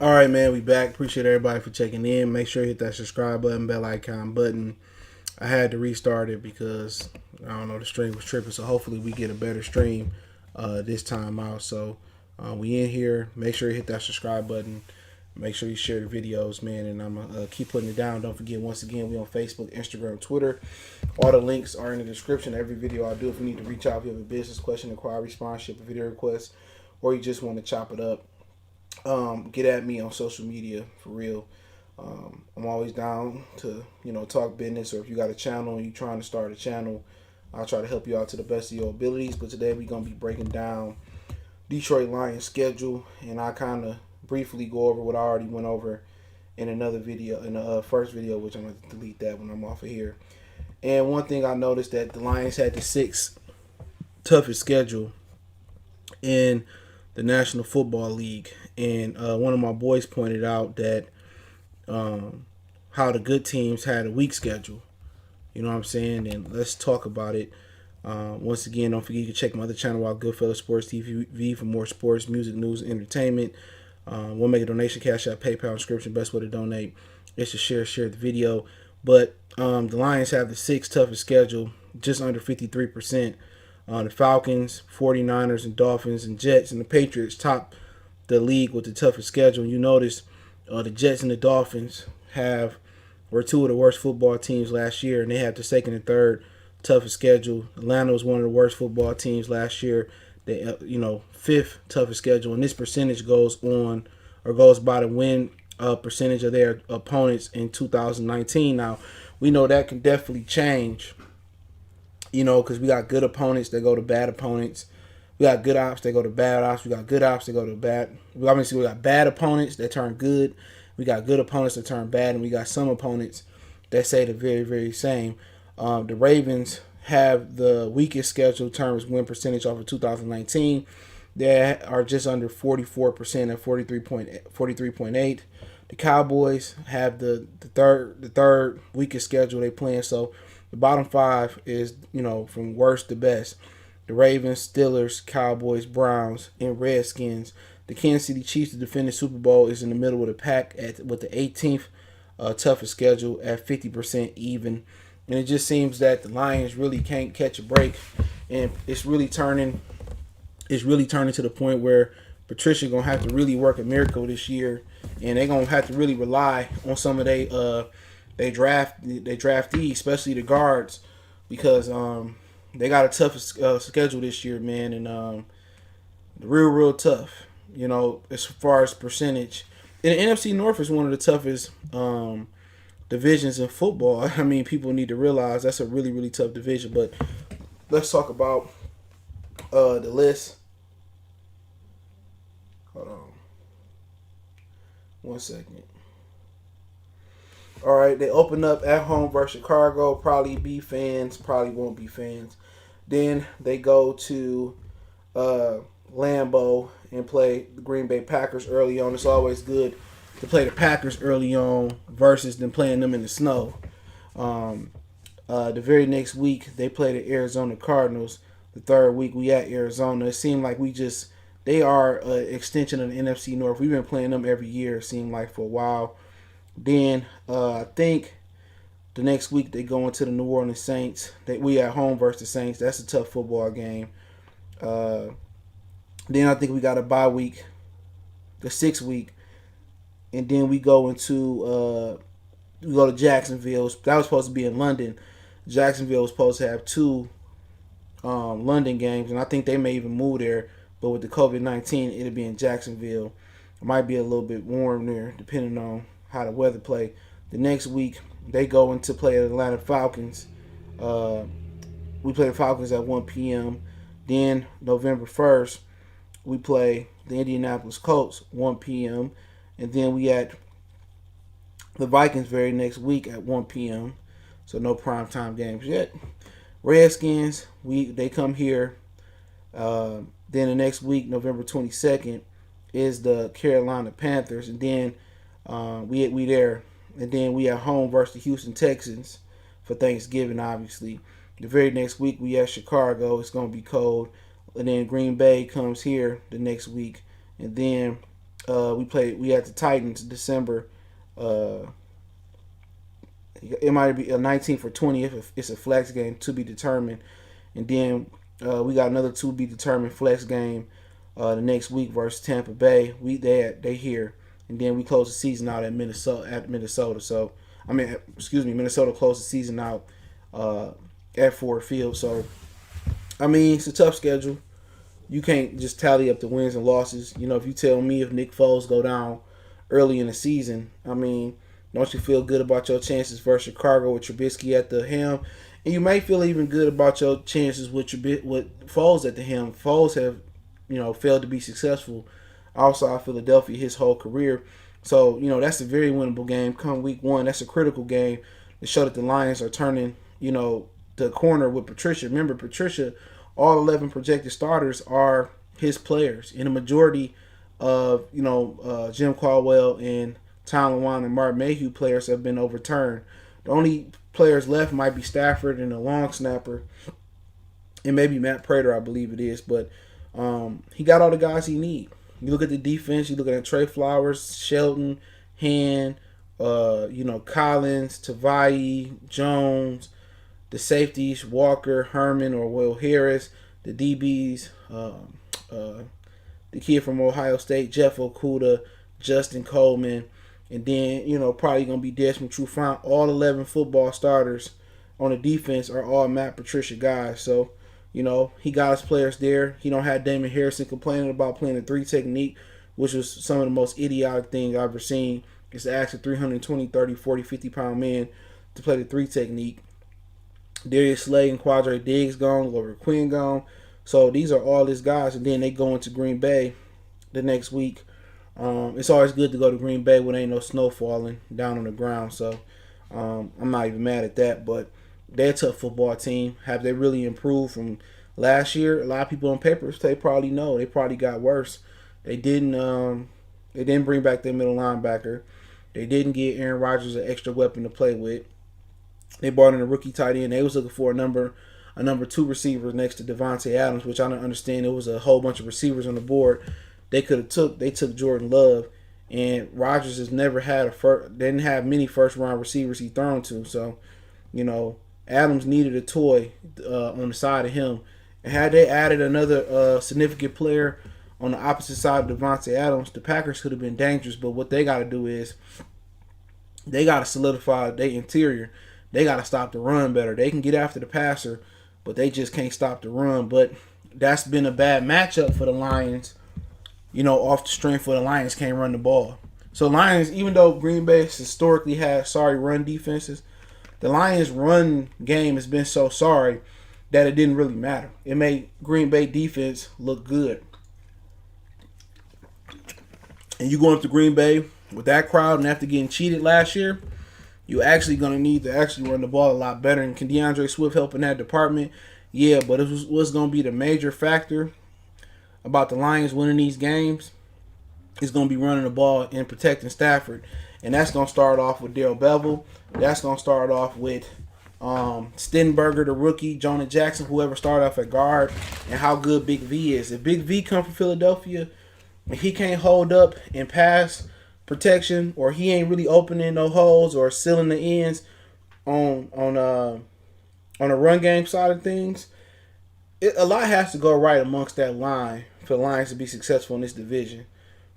All right, man, we back. Appreciate everybody for checking in. Make sure you hit that subscribe button, bell icon button. I had to restart it because I don't know, the stream was tripping. So hopefully we get a better stream this time out. So we in here. Make sure you hit that subscribe button. Make sure you share the videos, man. And I'm gonna keep putting it down. Don't forget, once again, we on Facebook, Instagram, Twitter. All the links are in the description of every video I do. If you need to reach out, if you have a business question, inquiry, sponsorship, a video request, or you just want to chop it up, get at me on social media for real. I'm always down to talk business, or if you got a channel and you trying to start a channel, I'll try to help you out to the best of your abilities. But today we're gonna be breaking down Detroit Lions schedule, and I kind of briefly go over what I already went over in another video, in the first video, which I'm gonna delete that when I'm off of here. And one thing I noticed that the Lions had the sixth toughest schedule in the National Football League, and one of my boys pointed out that how the good teams had a weak schedule. You know what I'm saying? And let's talk about it. Once again, don't forget you can check my other channel out, Goodfellas Sports TV, for more sports, music, news, and entertainment. We'll make a donation, Cash App, PayPal, inscription. Best way to donate is to share the video. But the Lions have the sixth toughest schedule, just under 53%. The Falcons, 49ers, and Dolphins, and Jets, and the Patriots top the league with the toughest schedule. And you notice the Jets and the Dolphins were two of the worst football teams last year, and they have the second and third toughest schedule. Atlanta was one of the worst football teams last year. They, fifth toughest schedule, and this percentage goes by the win percentage of their opponents in 2019. Now, we know that can definitely change, because we got good opponents that go to bad opponents. We got good ops that go to bad ops. We got good ops that go to bad. We got bad opponents that turn good. We got good opponents that turn bad, and we got some opponents that say the very, very same. The Ravens have the weakest schedule terms win percentage off of 2019. They are just under 44% at 43.8. The Cowboys have the third weakest schedule they playing. So the bottom five is from worst to best. The Ravens, Steelers, Cowboys, Browns, and Redskins. The Kansas City Chiefs, the defending Super Bowl, is in the middle of the pack with the 18th toughest schedule at 50% even. And it just seems that the Lions really can't catch a break, and it's really turning to the point where Patricia gonna have to really work a miracle this year, and they're gonna have to really rely on some of they draftees, especially the guards, because they got a tough schedule this year, man, and real tough. As far as percentage, and the NFC North is one of the toughest divisions in football. I mean, people need to realize that's a really tough division. But let's talk about the list. Hold on 1 second. All right, they open up at home versus Chicago. Probably be fans, probably won't be fans. Then they go to Lambeau and play the Green Bay Packers early on. It's always good to play the Packers early on versus them playing them in the snow. The very next week, they play the Arizona Cardinals. The third week, we at Arizona. It seemed like they are an extension of the NFC North. We've been playing them every year, it seemed like, for a while. Then I think the next week they go into the New Orleans Saints. We at home versus the Saints. That's a tough football game. Then I think we got a bye week, the 6th week, and then we go to Jacksonville. That was supposed to be in London. Jacksonville was supposed to have 2 London games, and I think they may even move there. But with the COVID-19, it'll be in Jacksonville. It might be a little bit warm there, depending on how the weather play. The next week, they go into play the Atlanta Falcons. We play the Falcons at 1 p.m. Then November 1st, we play the Indianapolis Colts 1 p.m. And then we at the Vikings very next week at 1 p.m. So no primetime games yet. Redskins, they come here. Then the next week, November 22nd, is the Carolina Panthers. And then we there. And then we at home versus the Houston Texans for Thanksgiving, obviously. The very next week, we at Chicago. It's going to be cold. And then Green Bay comes here the next week. And then We had the Titans December. It might be a 19th or 20th. It's a flex game to be determined. And then we got another to be determined flex game the next week versus Tampa Bay. They here, and then we close the season out at Minnesota. So Minnesota closed the season out at Ford Field. So it's a tough schedule. You can't just tally up the wins and losses. If you tell me if Nick Foles go down early in the season, don't you feel good about your chances versus Chicago with Trubisky at the helm? And you may feel even good about your chances with Foles at the helm. Foles have, failed to be successful outside Philadelphia his whole career. So, that's a very winnable game. Come week one, that's a critical game to show that the Lions are turning, the corner with Patricia. Remember, Patricia, all 11 projected starters are his players. And the majority of, Jim Caldwell and Tom Lewan and Mark Mayhew players have been overturned. The only players left might be Stafford and a long snapper, and maybe Matt Prater, I believe it is. But he got all the guys he need. You look at the defense. You look at Trey Flowers, Shelton, Hand, Collins, Tavai, Jones, the safeties, Walker, Herman, or Will Harris, the DBs, the kid from Ohio State, Jeff Okuda, Justin Coleman. And then, probably going to be Desmond Trufant. All 11 football starters on the defense are all Matt Patricia guys. So, he got his players there. He don't have Damon Harrison complaining about playing the 3 technique, which was some of the most idiotic things I've ever seen. It's to ask a 320, 30, 40, 50-pound man to play the 3 technique. Darius Slay and Quadre Diggs gone. Glover Quinn gone. So, these are all his guys. And then they go into Green Bay the next week. It's always good to go to Green Bay when ain't no snow falling down on the ground. So I'm not even mad at that. But they're a tough football team. Have they really improved from last year? A lot of people on paper, they probably know. They probably got worse. They didn't bring back their middle linebacker. They didn't get Aaron Rodgers an extra weapon to play with. They brought in a rookie tight end. They was looking for a number 2 receiver next to Devontae Adams, which I don't understand. It was a whole bunch of receivers on the board. They took Jordan Love, and Rodgers has never had didn't have many first round receivers he thrown to. So, Adams needed a toy on the side of him. And had they added another significant player on the opposite side of Devontae Adams, the Packers could have been dangerous. But what they got to do is they got to solidify their interior. They got to stop the run better. They can get after the passer, but they just can't stop the run. But that's been a bad matchup for the Lions. Off the strength where the Lions can't run the ball. So Lions, even though Green Bay historically had sorry run defenses, the Lions' run game has been so sorry that it didn't really matter. It made Green Bay defense look good. And you going up to Green Bay with that crowd and after getting cheated last year, you're actually going to need to actually run the ball a lot better. And can DeAndre Swift help in that department? Yeah, but what's going to be the major factor about the Lions winning these games is going to be running the ball and protecting Stafford. And that's going to start off with Darrell Bevel. That's going to start off with Stenberger, the rookie, Jonah Jackson, whoever started off at guard, and how good Big V is. If Big V come from Philadelphia and he can't hold up in pass protection, or he ain't really opening no holes or sealing the ends on the run game side of things, a lot has to go right amongst that line for the Lions to be successful in this division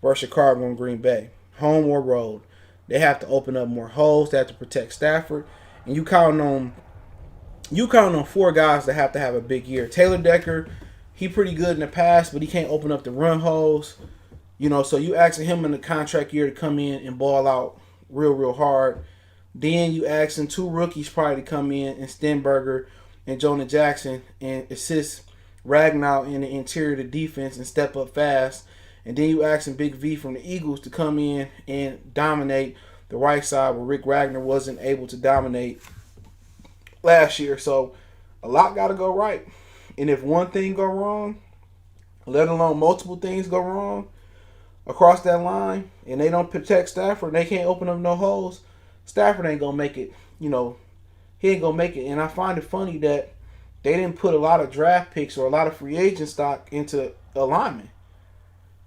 versus Chicago and Green Bay. Home or road. They have to open up more holes. They have to protect Stafford. And you count on 4 guys that have to have a big year. Taylor Decker, he pretty good in the past, but he can't open up the run holes. So you asking him in the contract year to come in and ball out real hard. Then you asking 2 rookies probably to come in, and Stenberger and Jonah Jackson, and assist Ragnow in the interior of the defense and step up fast. And then you asking Big V from the Eagles to come in and dominate the right side where Rick Wagner wasn't able to dominate last year. So a lot got to go right. And if one thing go wrong, let alone multiple things go wrong across that line, and they don't protect Stafford, they can't open up no holes, Stafford ain't going to make it, he ain't going to make it. And I find it funny that they didn't put a lot of draft picks or a lot of free agent stock into alignment.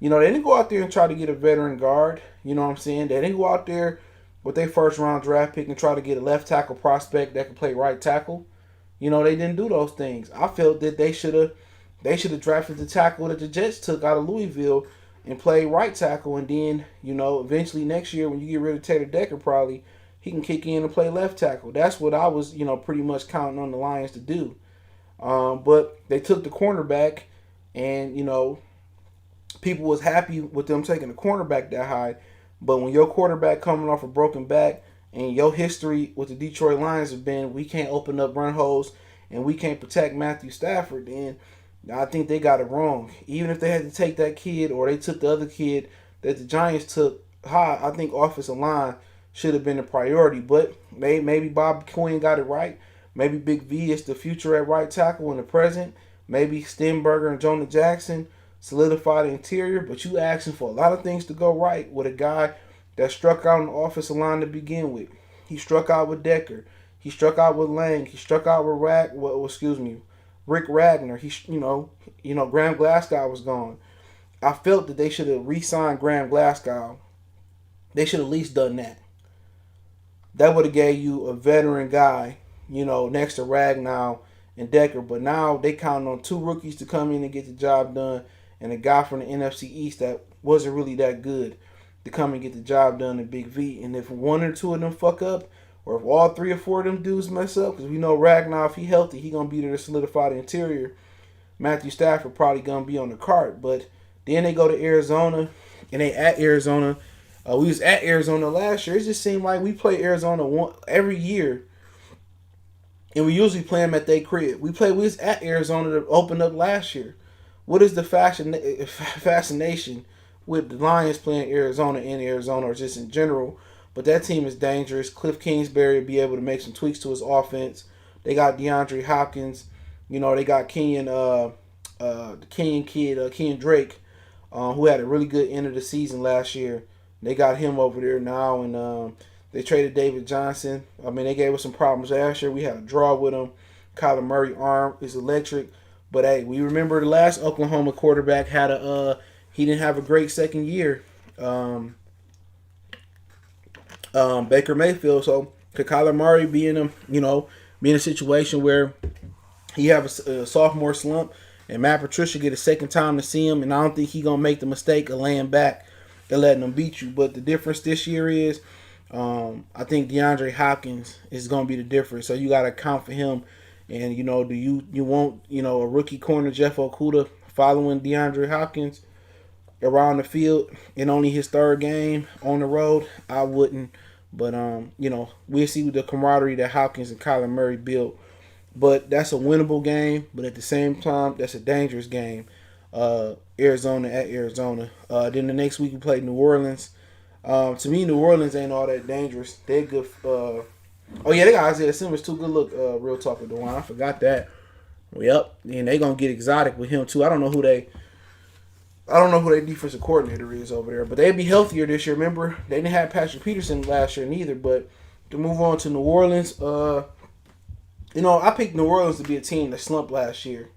They didn't go out there and try to get a veteran guard. You know what I'm saying? They didn't go out there with their first round draft pick and try to get a left tackle prospect that could play right tackle. They didn't do those things. I felt that they should have drafted the tackle that the Jets took out of Louisville and played right tackle, and then eventually next year when you get rid of Taylor Decker, probably he can kick in and play left tackle. That's what I was pretty much counting on the Lions to do. But they took the cornerback, and people was happy with them taking the cornerback that high. But when your quarterback coming off a broken back, and your history with the Detroit Lions have been we can't open up run holes and we can't protect Matthew Stafford, then I think they got it wrong. Even if they had to take that kid or they took the other kid that the Giants took high, I think offensive line should have been a priority. But maybe Bob Quinn got it right. Maybe Big V is the future at right tackle in the present. Maybe Stenberger and Jonah Jackson solidify the interior. But you asking for a lot of things to go right with a guy that struck out on the offensive line to begin with. He struck out with Decker. He struck out with Lang. He struck out with Rick Ragnar. Graham Glasgow was gone. I felt that they should have re-signed Graham Glasgow. They should have at least done that. That would have gave you a veteran guy, next to Ragnar and Decker. But now they counting on two rookies to come in and get the job done, and a guy from the NFC East that wasn't really that good to come and get the job done in Big V. And if one or two of them fuck up, or if all three or four of them dudes mess up, because we know Ragnar, if he healthy, he going to be there to solidify the interior. Matthew Stafford probably going to be on the cart. But then they go to Arizona, and they at Arizona. We was at Arizona last year. It just seemed like we play Arizona every year, and we usually play them at their crib. We was at Arizona to open up last year. What is the fascination with the Lions playing Arizona in Arizona, or just in general? But that team is dangerous. Cliff Kingsbury will be able to make some tweaks to his offense. They got DeAndre Hopkins. They got Kenyon Drake, who had a really good end of the season last year. They got him over there now, and they traded David Johnson. They gave us some problems last year. We had a draw with him. Kyler Murray arm is electric. But hey, we remember the last Oklahoma quarterback had he didn't have a great second year. Baker Mayfield. So could Kyler Murray be in a situation where he have a sophomore slump, and Matt Patricia get a second time to see him, and I don't think he gonna make the mistake of laying back and letting them beat you. But the difference this year is, I think DeAndre Hopkins is gonna be the difference. So you gotta account for him. And do you want a rookie corner Jeff Okudah following DeAndre Hopkins around the field in only his third game on the road? I wouldn't. But we'll see with the camaraderie that Hopkins and Kyler Murray built. But that's a winnable game. But at the same time, that's a dangerous game. Arizona at Arizona. Then the next week we play New Orleans. To me, New Orleans ain't all that dangerous. They're good. They got Isaiah Simmons too. Good look, real talk with DeWine. I forgot that. Yep, and they gonna get exotic with him too. I don't know who their defensive coordinator is over there, but they'd be healthier this year. Remember, they didn't have Patrick Peterson last year neither. But to move on to New Orleans, I picked New Orleans to be a team that slumped last year.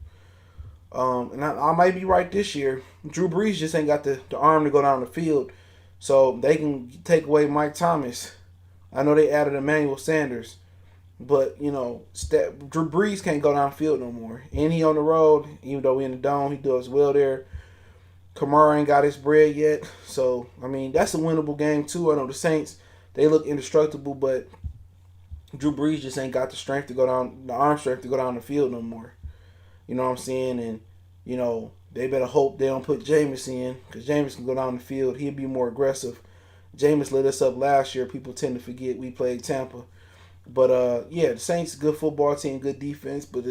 And I might be right this year. Drew Brees just ain't got the arm to go down the field, so they can take away Mike Thomas. I know they added Emmanuel Sanders, but Drew Brees can't go downfield no more. And he on the road, even though we in the dome, he does well there. Kamara ain't got his bread yet, so that's a winnable game too. I know the Saints, they look indestructible, but Drew Brees just ain't got the strength to go down, the arm strength to go down the field no more. You know what I'm saying? And they better hope they don't put Jameis in, because Jameis can go down the field. He'll be more aggressive. Jameis lit us up last year. People tend to forget we played Tampa. But, the Saints, good football team, good defense. But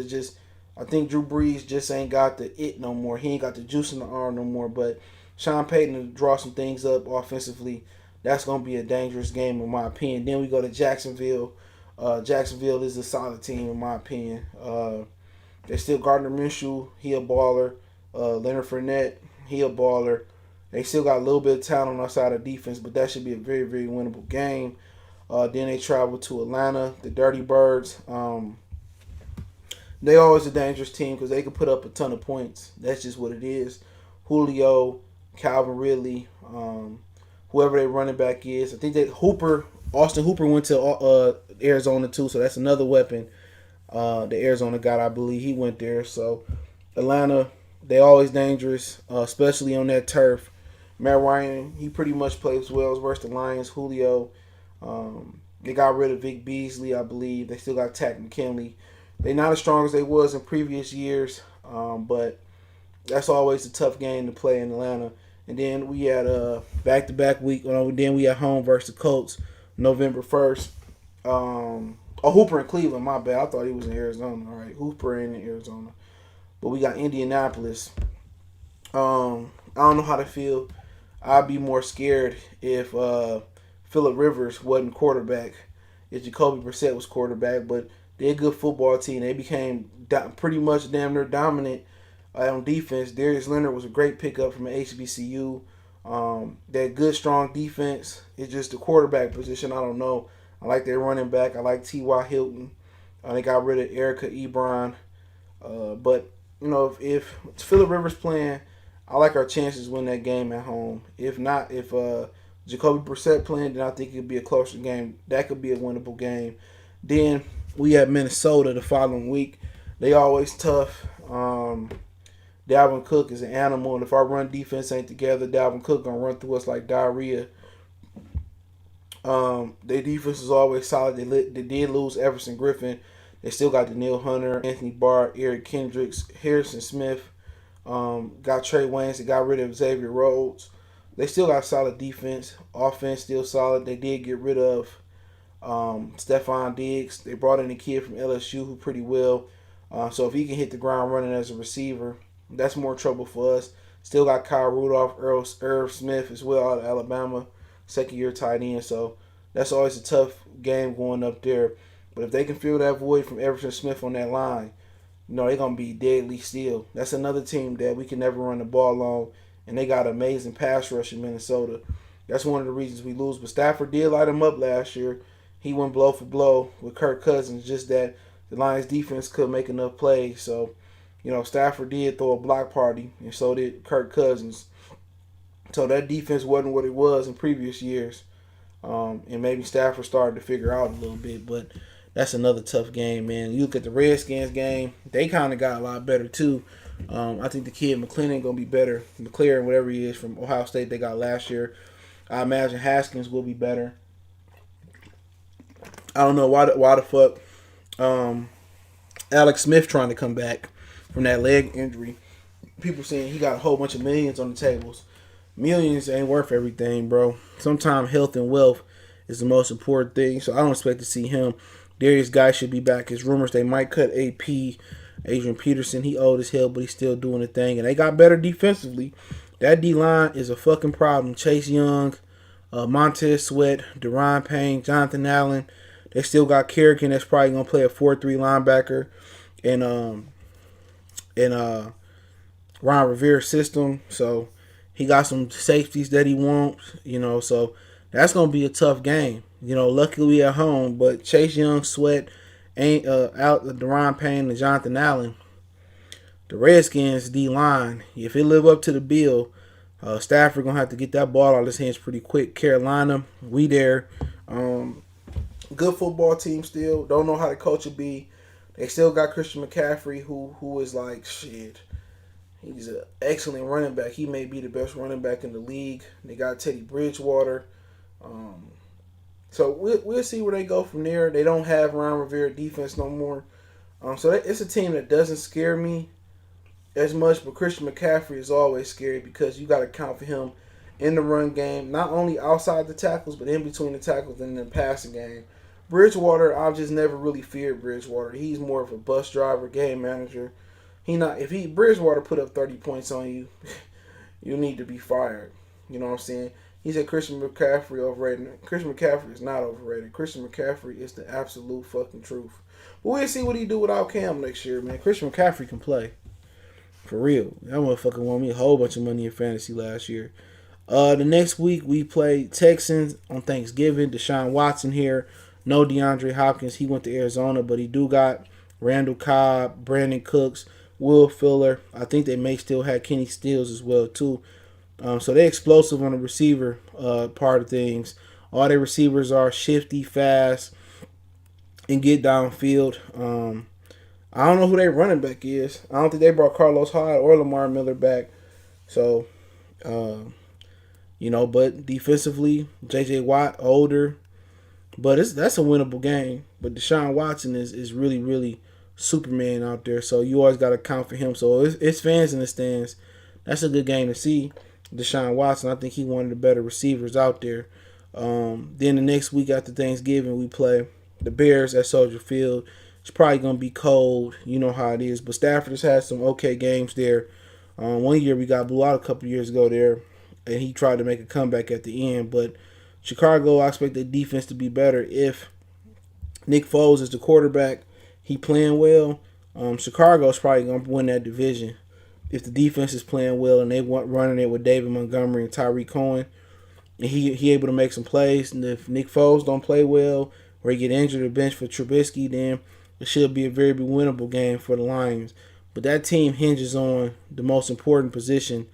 I think Drew Brees just ain't got the it no more. He ain't got the juice in the arm no more. But Sean Payton will draw some things up offensively. That's going to be a dangerous game, in my opinion. Then we go to Jacksonville. Jacksonville is a solid team, in my opinion. There's still Gardner Minshew. He a baller. Leonard Fournette, he a baller. They still got a little bit of talent on our side of defense, but that should be a very, very winnable game. Then they travel to Atlanta, the Dirty Birds. They always a dangerous team because they can put up a ton of points. That's just what it is. Julio, Calvin Ridley, whoever their running back is. I think that Austin Hooper went to Arizona too, so that's another weapon. The Arizona got, I believe, he went there. So Atlanta, they always dangerous, especially on that turf. Matt Ryan, he pretty much plays well versus the Lions. Julio, they got rid of Vic Beasley, I believe. They still got Tack McKinley. They're not as strong as they was in previous years, but that's always a tough game to play in Atlanta. And then we had a back-to-back week. Then we at home versus the Colts, November 1st. Hooper in Cleveland, my bad. I thought he was in Arizona. All right, Hooper in Arizona. But we got Indianapolis. I don't know how to feel. I'd be more scared if Phillip Rivers wasn't quarterback, if Jacoby Brissett was quarterback. But they're a good football team. They became pretty much damn near dominant on defense. Darius Leonard was a great pickup from an HBCU. That good, strong defense. It's just the quarterback position. I don't know. I like their running back. I like T.Y. Hilton. They got rid of Erica Ebron. But, if Phillip Rivers playing, I like our chances to win that game at home. If not, if Jacoby Brissett playing, then I think it could be a closer game. That could be a winnable game. Then we have Minnesota the following week. They always tough. Dalvin Cook is an animal, and if our run defense ain't together, Dalvin Cook gonna run through us like diarrhea. Their defense is always solid. They did lose Everson Griffin. They still got Daniil Hunter, Anthony Barr, Eric Kendricks, Harrison Smith. Got Trey Waynes. They got rid of Xavier Rhodes. They still got solid defense. Offense still solid. They did get rid of Stephon Diggs. They brought in a kid from LSU who pretty well. So if he can hit the ground running as a receiver, that's more trouble for us. Still got Kyle Rudolph, Irv Smith as well out of Alabama, second-year tight end. So that's always a tough game going up there. But if they can fill that void from Everson Smith on that line, they're going to be deadly still. That's another team that we can never run the ball on, and they got amazing pass rush in Minnesota. That's one of the reasons we lose. But Stafford did light him up last year. He went blow for blow with Kirk Cousins, just that the Lions defense couldn't make enough plays. So, Stafford did throw a block party, and so did Kirk Cousins. So that defense wasn't what it was in previous years. And maybe Stafford started to figure out a little bit, but that's another tough game, man. You look at the Redskins game, they kind of got a lot better too. I think the kid McLennan going to be better. McLaren, whatever he is from Ohio State they got last year. I imagine Haskins will be better. I don't know why the fuck Alex Smith trying to come back from that leg injury. People saying he got a whole bunch of millions on the tables. Millions ain't worth everything, bro. Sometimes health and wealth is the most important thing. So I don't expect to see him. Darius Guy should be back. His rumors they might cut AP, Adrian Peterson. He old as hell, but he's still doing the thing. And they got better defensively. That D-line is a fucking problem. Chase Young, Montez Sweat, Deron Payne, Jonathan Allen. They still got Kerrigan that's probably going to play a 4-3 linebacker. And Ron Rivera's system. So he got some safeties that he wants, so that's going to be a tough game. Luckily we at home, but Chase Young, Sweat, ain't out Deron Payne and Jonathan Allen. The Redskins D-line, if it live up to the bill, Stafford going to have to get that ball out of his hands pretty quick. Carolina, we there. Good football team still. Don't know how the coach will be. They still got Christian McCaffrey, who is like, shit. He's an excellent running back. He may be the best running back in the league. They got Teddy Bridgewater. So we'll see where they go from there. They don't have Ron Rivera defense no more. So it's a team that doesn't scare me as much, but Christian McCaffrey is always scary because you got to count for him in the run game, not only outside the tackles, but in between the tackles and in the passing game. Bridgewater, I've just never really feared Bridgewater. He's more of a bus driver, game manager. If Bridgewater put up 30 points on you, you need to be fired. You know what I'm saying? He said Christian McCaffrey overrated. Christian McCaffrey is not overrated. Christian McCaffrey is the absolute fucking truth. But we'll see what he do without Cam next year, man. Christian McCaffrey can play. For real. That motherfucker won me a whole bunch of money in fantasy last year. The next week we play Texans on Thanksgiving. Deshaun Watson here. No DeAndre Hopkins. He went to Arizona, but he do got Randall Cobb, Brandon Cooks, Will Fuller. I think they may still have Kenny Stills as well, too. So they're explosive on the receiver part of things. All their receivers are shifty, fast, and get downfield. I don't know who their running back is. I don't think they brought Carlos Hyde or Lamar Miller back. So, but defensively, J.J. Watt, older. But that's a winnable game. But Deshaun Watson is really, really Superman out there. So you always got to count for him. So it's fans in the stands. That's a good game to see. Deshaun Watson, I think he's one of the better receivers out there. Then the next week after Thanksgiving, we play the Bears at Soldier Field. It's probably going to be cold. You know how it is. But Stafford has had some okay games there. One year we got blew out a couple years ago there, and he tried to make a comeback at the end. But Chicago, I expect the defense to be better if Nick Foles is the quarterback. He playing well. Chicago's probably going to win that division if the defense is playing well and they want running it with David Montgomery and Tyreek Cohen, and he able to make some plays. And if Nick Foles don't play well or he get injured or bench for Trubisky, then it should be a very winnable game for the Lions. But that team hinges on the most important position,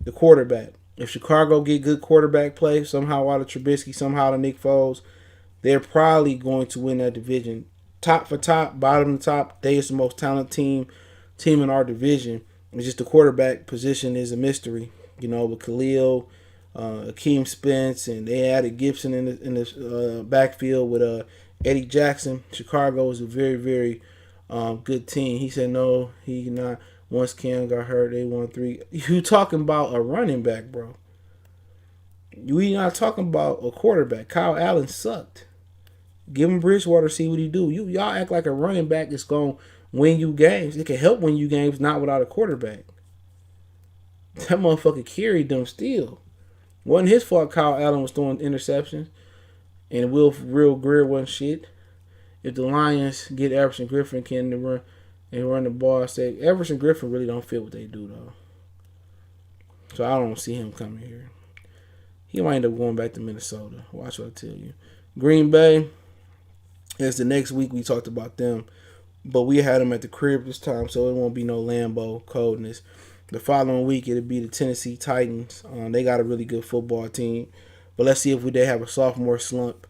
the quarterback. If Chicago get good quarterback play somehow out of Trubisky, somehow out of Nick Foles, they're probably going to win that division. Top for top, bottom to top, they is the most talented team in our division. It's just the quarterback position is a mystery. With Khalil, Akeem Spence, and they added Gibson in the backfield with Eddie Jackson. Chicago is a very, very good team. He said no, he not. Once Cam got hurt, they won 3. You talking about a running back, bro. We not talking about a quarterback. Kyle Allen sucked. Give him Bridgewater, see what he do. Y'all act like a running back is going to win you games. It can help win you games, not without a quarterback. That motherfucker carried them still. Wasn't his fault Kyle Allen was throwing interceptions. And Will Greer wasn't shit. If the Lions get Everson Griffin can run the ball, I say Everson Griffin really don't fit what they do though. So I don't see him coming here. He might end up going back to Minnesota. Watch what I tell you. Green Bay is the next week. We talked about them, but we had them at the crib this time, so it won't be no Lambeau coldness. The following week it'll be the Tennessee Titans. They got a really good football team, but let's see if they have a sophomore slump.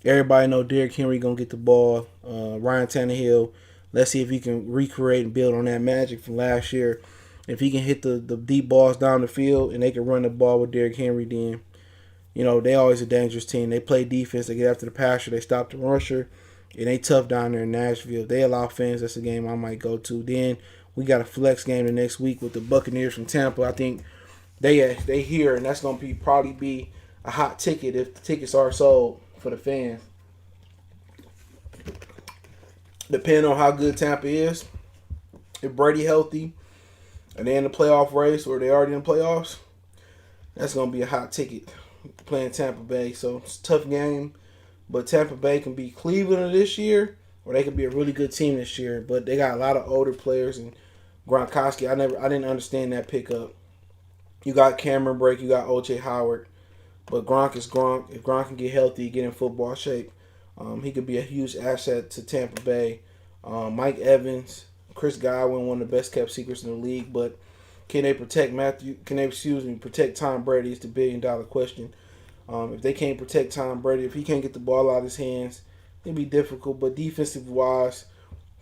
Everybody know Derrick Henry gonna get the ball. Ryan Tannehill. Let's see if he can recreate and build on that magic from last year. If he can hit the deep balls down the field and they can run the ball with Derrick Henry, then they always a dangerous team. They play defense. They get after the passer. They stop the rusher. And they tough down there in Nashville. If they allow fans, that's a game I might go to. Then we got a flex game the next week with the Buccaneers from Tampa. I think they here, and that's going to probably be a hot ticket if the tickets are sold for the fans. Depending on how good Tampa is, if Brady healthy and they in the playoff race or they already in the playoffs, that's going to be a hot ticket playing Tampa Bay. So it's a tough game. But Tampa Bay can be Cleveland this year, or they could be a really good team this year. But they got a lot of older players, and Gronkowski, I didn't understand that pickup. You got Cameron Brake, you got O.J. Howard, but Gronk is Gronk. If Gronk can get healthy, get in football shape, he could be a huge asset to Tampa Bay. Mike Evans, Chris Godwin, one of the best kept secrets in the league, but can they protect protect Tom Brady is the $1 billion question. If they can't protect Tom Brady, if he can't get the ball out of his hands, it'd be difficult. But defensive wise,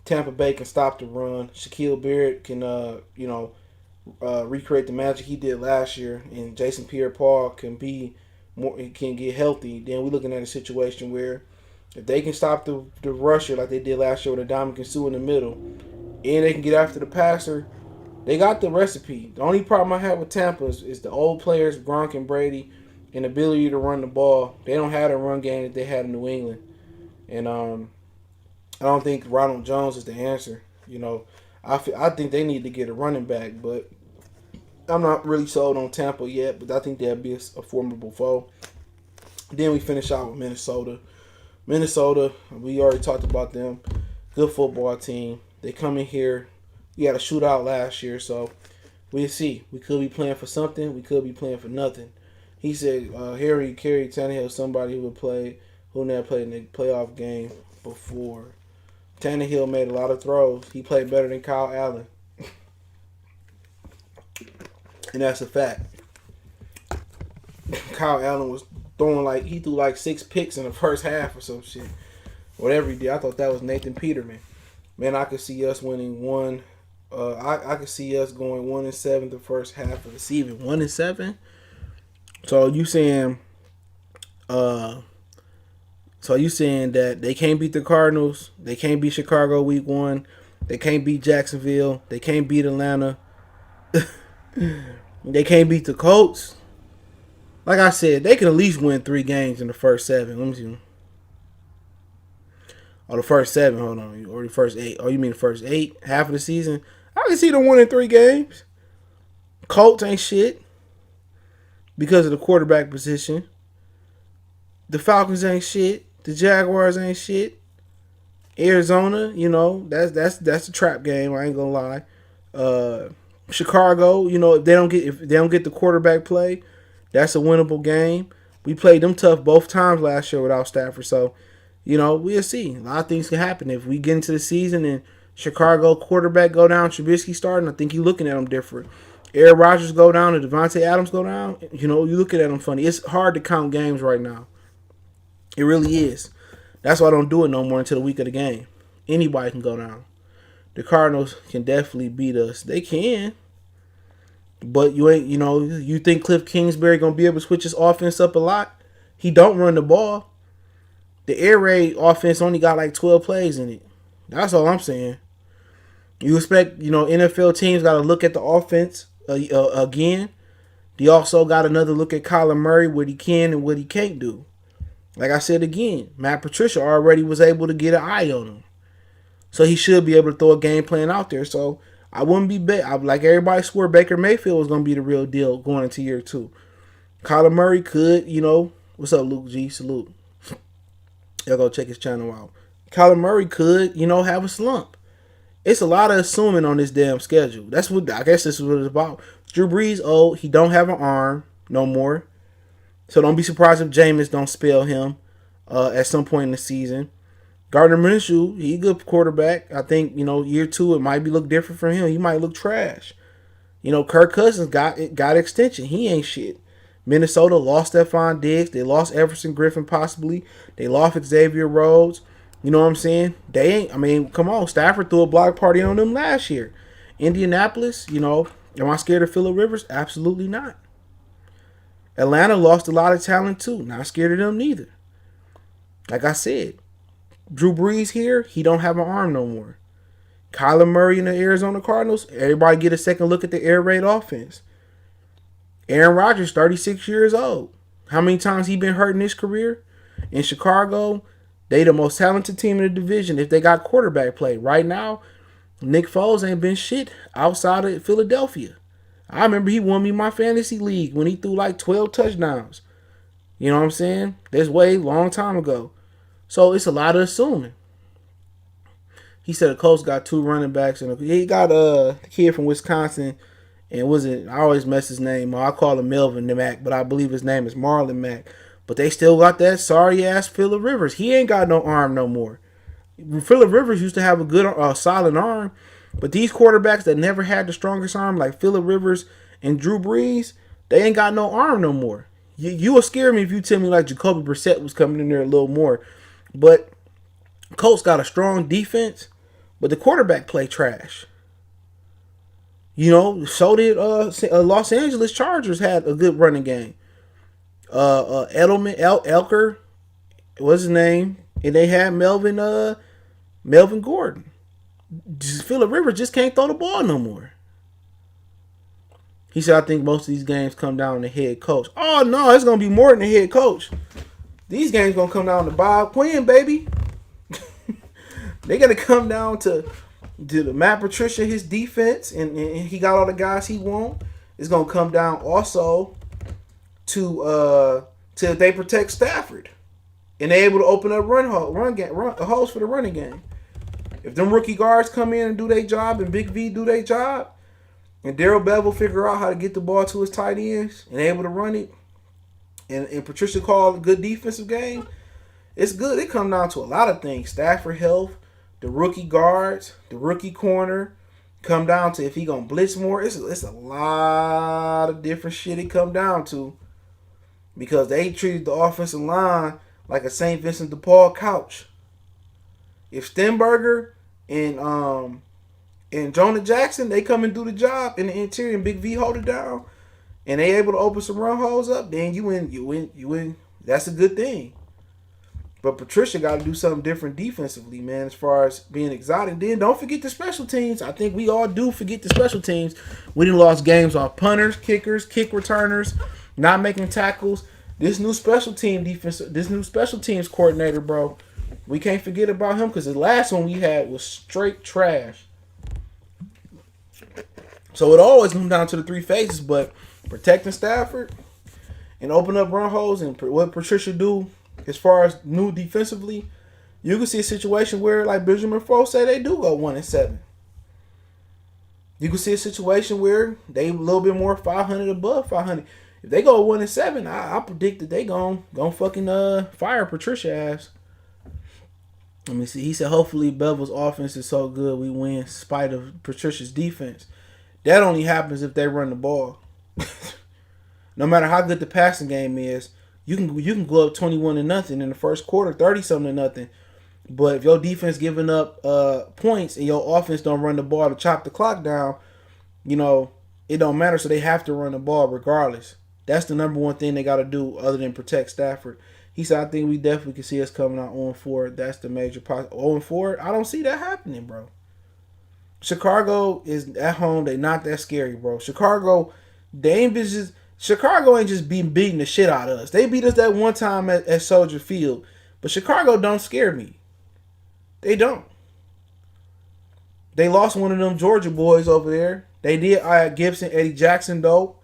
Tampa Bay can stop the run. Shaquille Barrett can, recreate the magic he did last year, and Jason Pierre-Paul can get healthy. Then we're looking at a situation where if they can stop the rusher like they did last year with Ndamukong Suh in the middle, and they can get after the passer, they got the recipe. The only problem I have with Tampa is the old players, Gronk and Brady, and the ability to run the ball. They don't have the run game that they had in New England. And I don't think Ronald Jones is the answer. I think they need to get a running back, but I'm not really sold on Tampa yet, but I think they'll be a formidable foe. Then we finish out with Minnesota. Minnesota, we already talked about them. Good football team. They come in here. We had a shootout last year, so we'll see. We could be playing for something. We could be playing for nothing. He said Harry carried Tannehill, somebody who never played in the playoff game before. Tannehill made a lot of throws. He played better than Kyle Allen. And that's a fact. Kyle Allen was he threw like 6 picks in the first half or some shit. Whatever he did, I thought that was Nathan Peterman. Man, I could see us winning one. I could see us going 1-7 the first half of the season. 1-7. So you saying, that they can't beat the Cardinals, they can't beat Chicago week 1, they can't beat Jacksonville, they can't beat Atlanta, they can't beat the Colts. Like I said, they can at least win 3 games in the first 7. Let me see. Oh, the first 7. Hold on. Or the first 8. Oh, you mean the first 8? Half of the season? I can see them winning 3 games. Colts ain't shit because of the quarterback position. The Falcons ain't shit. The Jaguars ain't shit. Arizona, that's a trap game. I ain't gonna lie. Chicago, if they don't get the quarterback play, that's a winnable game. We played them tough both times last year without Stafford, so we'll see. A lot of things can happen if we get into the season and Chicago quarterback go down, Trubisky starting. I think you're looking at them different. Aaron Rodgers go down and Devontae Adams go down. You're looking at them funny. It's hard to count games right now. It really is. That's why I don't do it no more until the week of the game. Anybody can go down. The Cardinals can definitely beat us. They can. But you think Cliff Kingsbury going to be able to switch his offense up a lot? He don't run the ball. The air raid offense only got like 12 plays in it. That's all I'm saying. You expect, NFL teams got to look at the offense again. They also got another look at Kyler Murray, what he can and what he can't do. Like I said again, Matt Patricia already was able to get an eye on him. So he should be able to throw a game plan out there. So I wouldn't be like everybody swore Baker Mayfield was going to be the real deal going into year 2. Kyler Murray could, what's up, Luke G? Salute. Y'all go check his channel out. Kyler Murray could, have a slump. It's a lot of assuming on this damn schedule. That's what I guess this is what it's about. Drew Brees, he don't have an arm no more. So don't be surprised if Jameis don't spell him at some point in the season. Gardner Minshew, he a good quarterback. I think, year 2 it might be look different for him. He might look trash. Kirk Cousins got extension. He ain't shit. Minnesota lost Stephon Diggs. They lost Everson Griffin possibly. They lost Xavier Rhodes. You know what I'm saying? Come on. Stafford threw a block party on them last year. Indianapolis, am I scared of Phillip Rivers? Absolutely not. Atlanta lost a lot of talent too. Not scared of them neither. Like I said, Drew Brees here, he don't have an arm no more. Kyler Murray in the Arizona Cardinals, everybody get a second look at the air raid offense. Aaron Rodgers, 36 years old. How many times he been hurt in his career? In Chicago, they the most talented team in the division if they got quarterback play. Right now, Nick Foles ain't been shit outside of Philadelphia. I remember he won me my fantasy league when he threw like 12 touchdowns. You know what I'm saying? That's way long time ago. So it's a lot of assuming. He said the Colts got 2 running backs and he got a kid from Wisconsin. And I always mess his name. I call him Melvin Mack, but I believe his name is Marlon Mack. But they still got that sorry ass Phillip Rivers. He ain't got no arm no more. Phillip Rivers used to have a good, solid arm, but these quarterbacks that never had the strongest arm, like Phillip Rivers and Drew Brees, they ain't got no arm no more. You will scare me if you tell me like Jacoby Brissett was coming in there a little more. But Colts got a strong defense, but the quarterback play trash. So did Los Angeles Chargers had a good running game. Elker, what's his name? And they had Melvin Gordon. Phillip Rivers just can't throw the ball no more. He said, I think most of these games come down to head coach. Oh, no, it's going to be more than the head coach. These games going to come down to Bob Quinn, baby. They got to come down to the Matt Patricia, his defense, and he got all the guys he want. It's going to come down also to if they protect Stafford. And they're able to open up holes for the running game. If them rookie guards come in and do their job and Big V do their job, and Darrell Bevel figure out how to get the ball to his tight ends and able to run it, and Patricia called a good defensive game, it's good. It comes down to a lot of things. Stafford health, the rookie guards, the rookie corner, come down to if he going to blitz more. It's a lot of different shit it come down to. because they treated the offensive line like a St. Vincent de Paul couch. If Stenberger and Jonah Jackson, they come and do the job in the interior and Big V hold it down, and they able to open some run holes up, then you win. That's a good thing. But Patricia got to do something different defensively, man, as far as being exotic. Then don't forget the special teams. I think we all do forget the special teams. We done lost games off punters, kickers, kick returners, not making tackles. This new special teams coordinator, bro, we can't forget about him because the last one we had was straight trash. So it always comes down to the three phases, but protecting Stafford and open up run holes and what Patricia do as far as new defensively, you can see a situation where, like Benjamin Frost said, they do go 1-7. You can see a situation where they a little bit more 500 above 500. If they go 1-7, I predict that they gon' fucking fire Patricia ass. Let me see. He said, hopefully Bevel's offense is so good we win in spite of Patricia's defense. That only happens if they run the ball. No matter how good the passing game is, you can go up 21-0 in the first quarter, 30-something. But if your defense giving up points and your offense don't run the ball to chop the clock down, it don't matter. So they have to run the ball regardless. That's the number one thing they got to do other than protect Stafford. He said, I think we definitely can see us coming out 0-4. That's the major possibility. 0-4, I don't see that happening, bro. Chicago is at home. They not that scary, bro. Chicago ain't just beating the shit out of us. They beat us that one time at Soldier Field. But Chicago don't scare me. They don't. They lost one of them Georgia boys over there. They did Gibson, Eddie Jackson, though.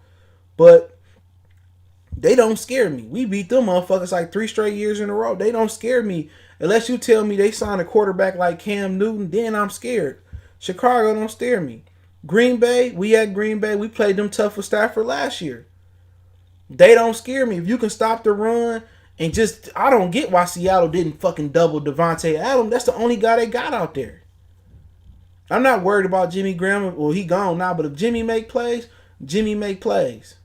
But they don't scare me. We beat them motherfuckers like 3 straight years in a row. They don't scare me. Unless you tell me they signed a quarterback like Cam Newton, then I'm scared. Chicago don't scare me. Green Bay, we played them tough with Stafford last year. They don't scare me. If you can stop the run and I don't get why Seattle didn't fucking double Devontae Adams. That's the only guy they got out there. I'm not worried about Jimmy Graham. Well, he gone now, but if Jimmy make plays, Jimmy make plays.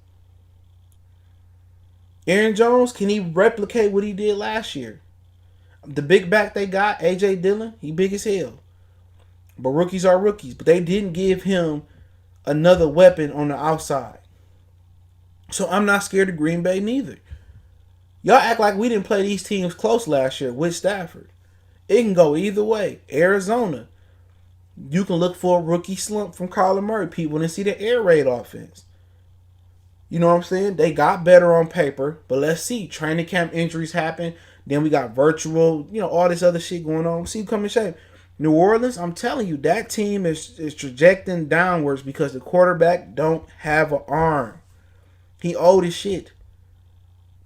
Aaron Jones, can he replicate what he did last year? The big back they got, A.J. Dillon, he big as hell. But rookies are rookies. But they didn't give him another weapon on the outside. So I'm not scared of Green Bay neither. Y'all act like we didn't play these teams close last year with Stafford. It can go either way. Arizona, you can look for a rookie slump from Kyler Murray. People didn't see the air raid offense. You know what I'm saying? They got better on paper, but let's see. Training camp injuries happen. Then we got virtual, all this other shit going on. See, come in shape. New Orleans, I'm telling you, that team is trajecting downwards because the quarterback don't have an arm. He old as shit.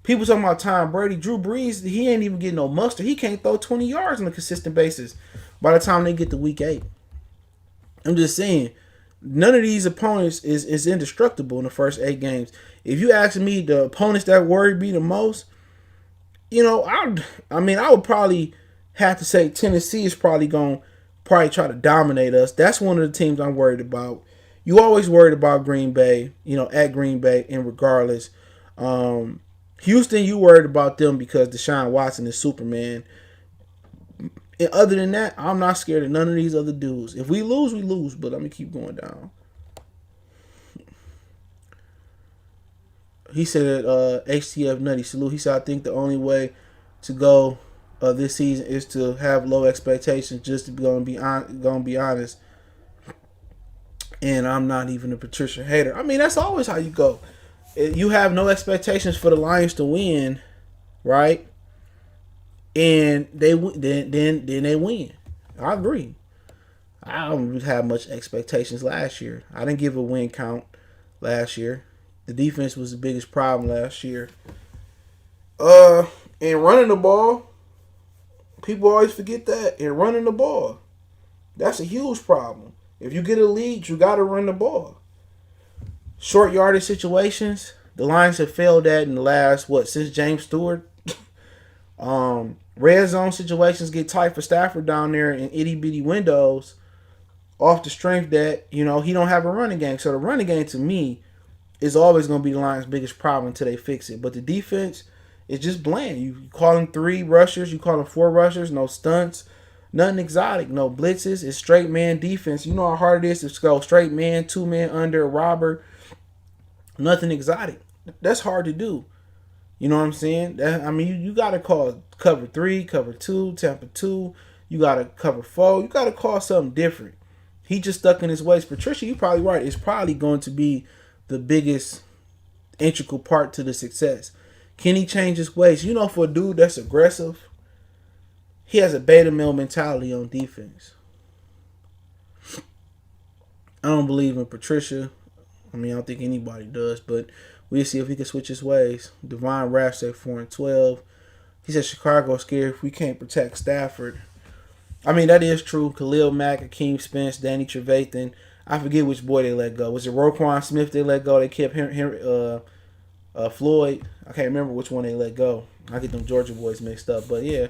People talking about Tom Brady. Drew Brees, he ain't even getting no mustard. He can't throw 20 yards on a consistent basis by the time they get to week 8. I'm just saying, none of these opponents is indestructible in the first 8 games. If you ask me the opponents that worry me the most, I would probably have to say Tennessee is probably going to try to dominate us. That's one of the teams I'm worried about. You always worried about Green Bay, at Green Bay, and regardless. Houston, you worried about them because Deshaun Watson is Superman. And other than that, I'm not scared of none of these other dudes. If we lose, we lose, but I'm going to keep going down. He said, HTF Nutty, salute. He said, I think the only way to go this season is to have low expectations, just to be honest. And I'm not even a Patricia hater. I mean, that's always how you go. You have no expectations for the Lions to win, right? And then they win. I agree. I don't have much expectations last year. I didn't give a win count last year. The defense was the biggest problem last year. And running the ball, people always forget that. And running the ball, that's a huge problem. If you get a lead, you got to run the ball. Short yardage situations, the Lions have failed at in the last, since James Stewart. Red zone situations get tight for Stafford down there in itty-bitty windows off the strength that, he don't have a running game. So the running game, to me, is always going to be the Lions' biggest problem until they fix it. But the defense is just bland. You call them 3 rushers, you call them 4 rushers, no stunts, nothing exotic, no blitzes. It's straight man defense. You know how hard it is to go straight man, 2 men under, robber, nothing exotic. That's hard to do. You know what I'm saying? You got to call cover 3, cover 2, Tampa 2. You got to cover 4. You got to call something different. He just stuck in his ways. Patricia, you're probably right. It's probably going to be the biggest integral part to the success. Can he change his ways? You know, for a dude that's aggressive, he has a beta male mentality on defense. I don't believe in Patricia. I don't think anybody does, but we'll see if he can switch his ways. Devon Raff said 4-12. He said Chicago scared if we can't protect Stafford. That is true. Khalil Mack, Akeem Spence, Danny Trevathan. I forget which boy they let go. Was it Roquan Smith they let go? They kept Floyd. I can't remember which one they let go. I get them Georgia boys mixed up. But yeah,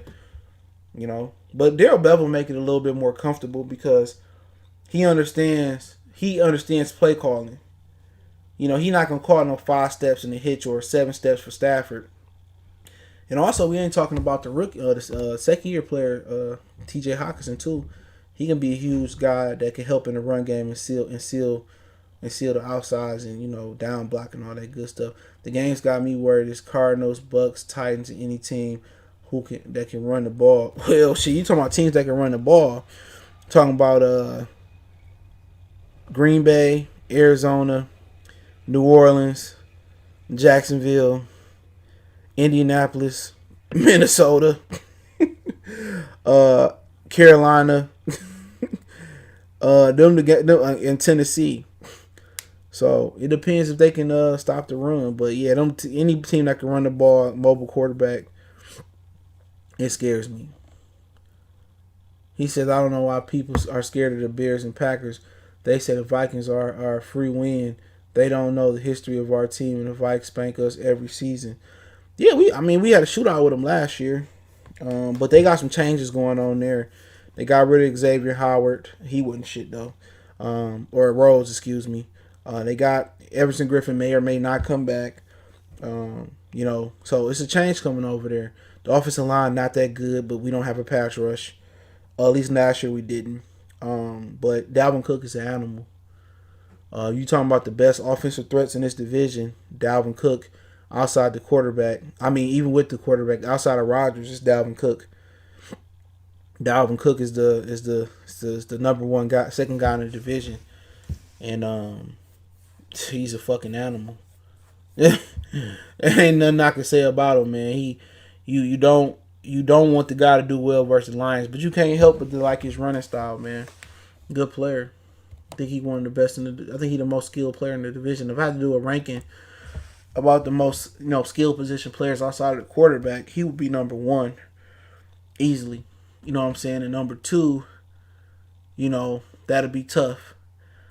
But Daryl Bevell make it a little bit more comfortable because he understands play calling. He's not going to call no 5 steps in the hitch or 7 steps for Stafford. And also, we ain't talking about the rookie, the second-year player, T.J. Hawkinson too. He can be a huge guy that can help in the run game and seal the outsides and down block and all that good stuff. The game's got me worried. It's Cardinals, Bucks, Titans, and any team that can run the ball. Well, shit, you talking about teams that can run the ball? Talking about Green Bay, Arizona, New Orleans, Jacksonville, Indianapolis, Minnesota, Carolina, in Tennessee. So it depends if they can stop the run. But yeah, any team that can run the ball, mobile quarterback, it scares me. He says, I don't know why people are scared of the Bears and Packers. They say the Vikings are a free win. They don't know the history of our team, and the Vikes spank us every season. Yeah, we had a shootout with them last year, but they got some changes going on there. They got rid of Xavier Howard. He wasn't shit though, or Rose, excuse me. They got Everson Griffin may or may not come back. So it's a change coming over there. The offensive line not that good, but we don't have a pass rush. At least last year we didn't. But Dalvin Cook is an animal. You talking about the best offensive threats in this division? Dalvin Cook, outside the quarterback. Even with the quarterback, outside of Rodgers, it's Dalvin Cook. Dalvin Cook is the number one guy, second guy in the division, and he's a fucking animal. There ain't nothing I can say about him, man. You don't want the guy to do well versus the Lions, but you can't help but to like his running style, man. Good player. I think he's one of the best I think he's the most skilled player in the division. If I had to do a ranking about the most skilled position players outside of the quarterback, he would be number 1 easily. You know what I'm saying? And number 2, that'd be tough.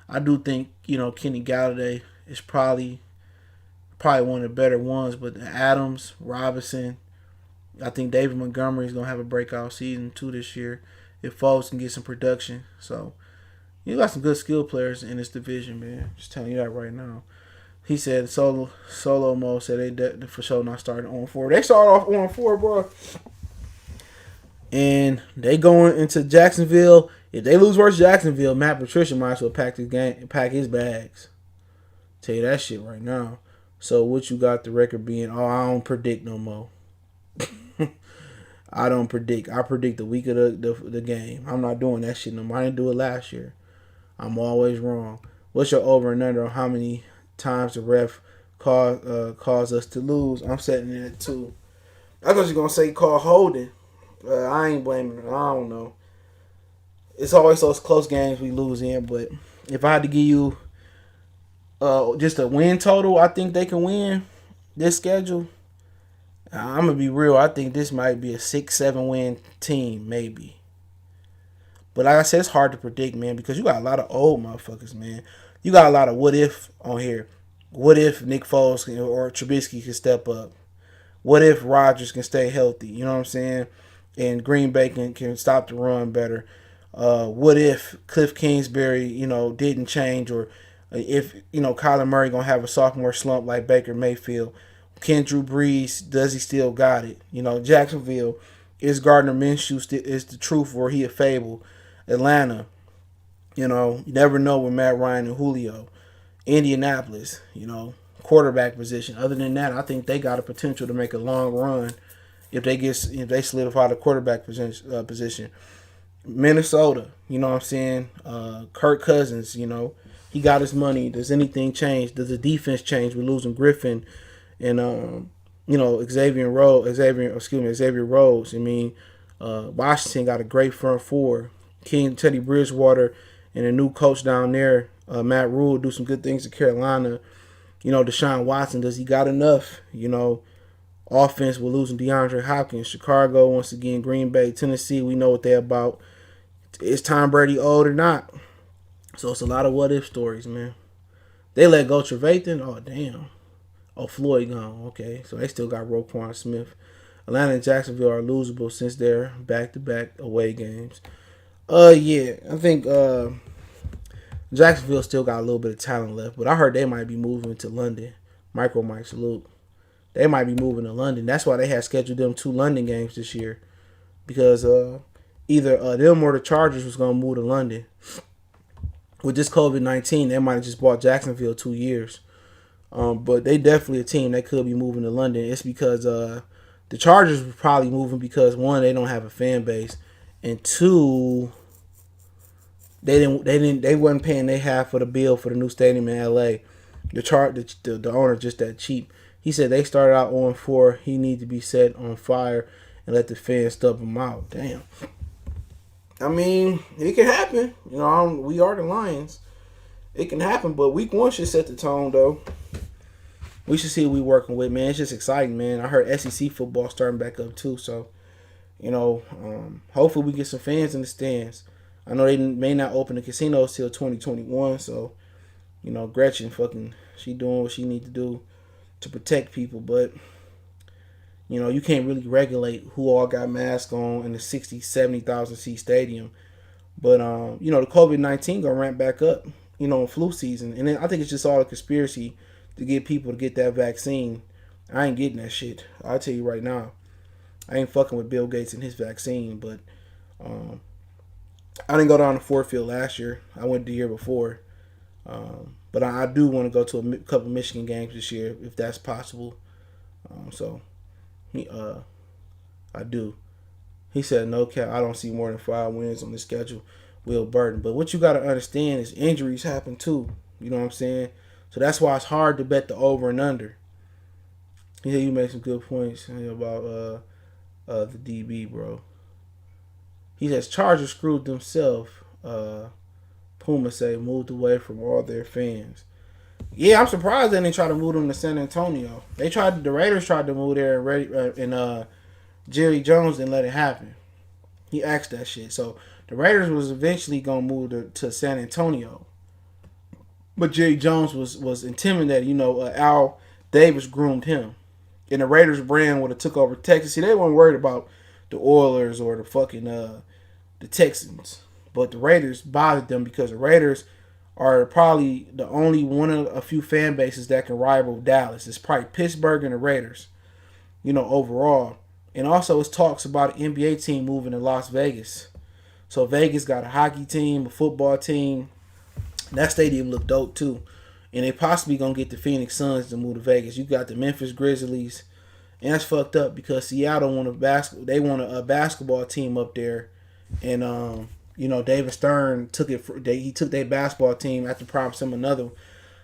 I do think Kenny Galladay is probably one of the better ones, but Adams, Robinson, I think David Montgomery is gonna have a breakout season too this year if Foles can get some production. So you got some good skill players in this division, man. Just telling you that right now. He said Solo Mo said they for sure not starting on 4. They started off on 4, bro. And they going into Jacksonville. If they lose versus Jacksonville, Matt Patricia might as well pack his bags. Tell you that shit right now. So what you got the record being? Oh, I don't predict no more. I don't predict. I predict the week of the game. I'm not doing that shit no more. I didn't do it last year. I'm always wrong. What's your over and under on how many times the ref caused us to lose? I'm setting it at 2. I thought you were going to say call holding. I ain't blaming him. I don't know. It's always those close games we lose in, but if I had to give you just a win total, I think they can win this schedule. I'm going to be real. I think this might be a 6-7 win team, maybe. But like I said, it's hard to predict, man, because you got a lot of old motherfuckers, man. You got a lot of what if on here. What if Nick Foles or Trubisky can step up? What if Rodgers can stay healthy? You know what I'm saying? And Green Bay can stop the run better. What if Cliff Kingsbury, didn't change, or If Kyler Murray gonna have a sophomore slump like Baker Mayfield, can Drew Brees, does he still got it? Jacksonville, is Gardner Minshew is the truth or he a fable? Atlanta, you never know with Matt Ryan and Julio. Indianapolis, quarterback position. Other than that, I think they got a potential to make a long run if they solidify the quarterback position. Minnesota, you know what I'm saying? Kirk Cousins, he got his money. Does anything change? Does the defense change? We're losing Griffin and Xavier Rhodes. I mean, Washington got a great front four. Teddy Bridgewater and a new coach down there, Matt Rule, do some good things to Carolina. Deshaun Watson, does he got enough? Offense, we're losing DeAndre Hopkins. Chicago, once again, Green Bay, Tennessee, we know what they're about. Is Tom Brady old or not? So it's a lot of what if stories, man. They let go Trevathan. Oh, damn. Oh, Floyd gone. Okay, so they still got Roquan Smith. Atlanta and Jacksonville are losable since they're back-to-back away games. Yeah, I think Jacksonville still got a little bit of talent left, but I heard they might be moving to London. Mike salute. They might be moving to London. That's why they had scheduled them 2 London games this year, because either them or the Chargers was gonna move to London. With this COVID-19, they might have just bought Jacksonville 2 years. But they definitely a team that could be moving to London. It's because the Chargers were probably moving because, one, they don't have a fan base, and two, they wasn't paying their half of the bill for the new stadium in LA. The owner just that cheap. He said they started out 0-4. He need to be set on fire and let the fans stub him out. Damn. I mean, it can happen. We are the Lions. It can happen, but week 1 should set the tone, though. We should see what we working with, man. It's just exciting, man. I heard SEC football starting back up, too. So, hopefully we get some fans in the stands. I know they may not open the casinos till 2021, so, Gretchen she doing what she need to do to protect people, but, you can't really regulate who all got masks on in the 60, 70,000 seat stadium. But, the COVID-19 gonna ramp back up, in flu season. And then I think it's just all a conspiracy to get people to get that vaccine. I ain't getting that shit. I'll tell you right now. I ain't fucking with Bill Gates and his vaccine, but I didn't go down to Ford Field last year. I went the year before. But I do want to go to a couple Michigan games this year, if that's possible. I do. He said, no cap, I don't see more than 5 wins on the schedule. Will Burton. But what you got to understand is injuries happen too. You know what I'm saying? So that's why it's hard to bet the over and under. Yeah, you made some good points about the DB, bro. He says Chargers screwed themselves. Puma say moved away from all their fans. Yeah, I'm surprised they didn't try to move them to San Antonio. The Raiders tried to move there and Jerry Jones didn't let it happen. He asked that shit. So the Raiders was eventually gonna move to San Antonio. But Jerry Jones was intimidated. Al Davis groomed him. And the Raiders brand would have took over Texas. See, they weren't worried about the Oilers or the fucking the Texans. But the Raiders bothered them because the Raiders are probably the only one of a few fan bases that can rival Dallas. It's probably Pittsburgh and the Raiders, overall. And also it's talks about an NBA team moving to Las Vegas. So Vegas got a hockey team, a football team. That stadium looked dope too. And they possibly going to get the Phoenix Suns to move to Vegas. You got the Memphis Grizzlies. And that's fucked up because Seattle want a basketball team up there. And David Stern took their basketball team after promising them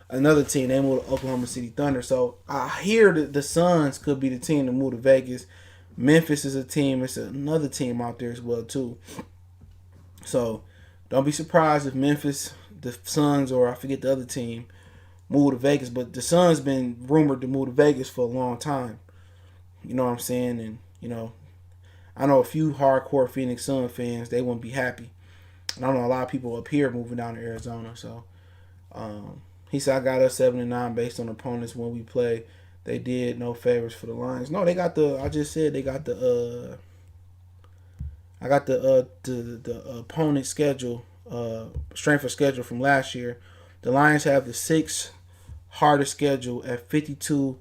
another team. They moved to Oklahoma City Thunder. So I hear that the Suns could be the team to move to Vegas. Memphis is a team. It's another team out there as well too. So don't be surprised if Memphis, the Suns, or I forget the other team, move to Vegas. But the Suns been rumored to move to Vegas for a long time. You know what I'm saying? And I know a few hardcore Phoenix Sun fans, they wouldn't be happy. And I know a lot of people up here moving down to Arizona. So he said, I got us 7-9 based on opponents when we play. They did no favors for the Lions. No, they got the opponent schedule, strength of schedule from last year. The Lions have the sixth hardest schedule at 52,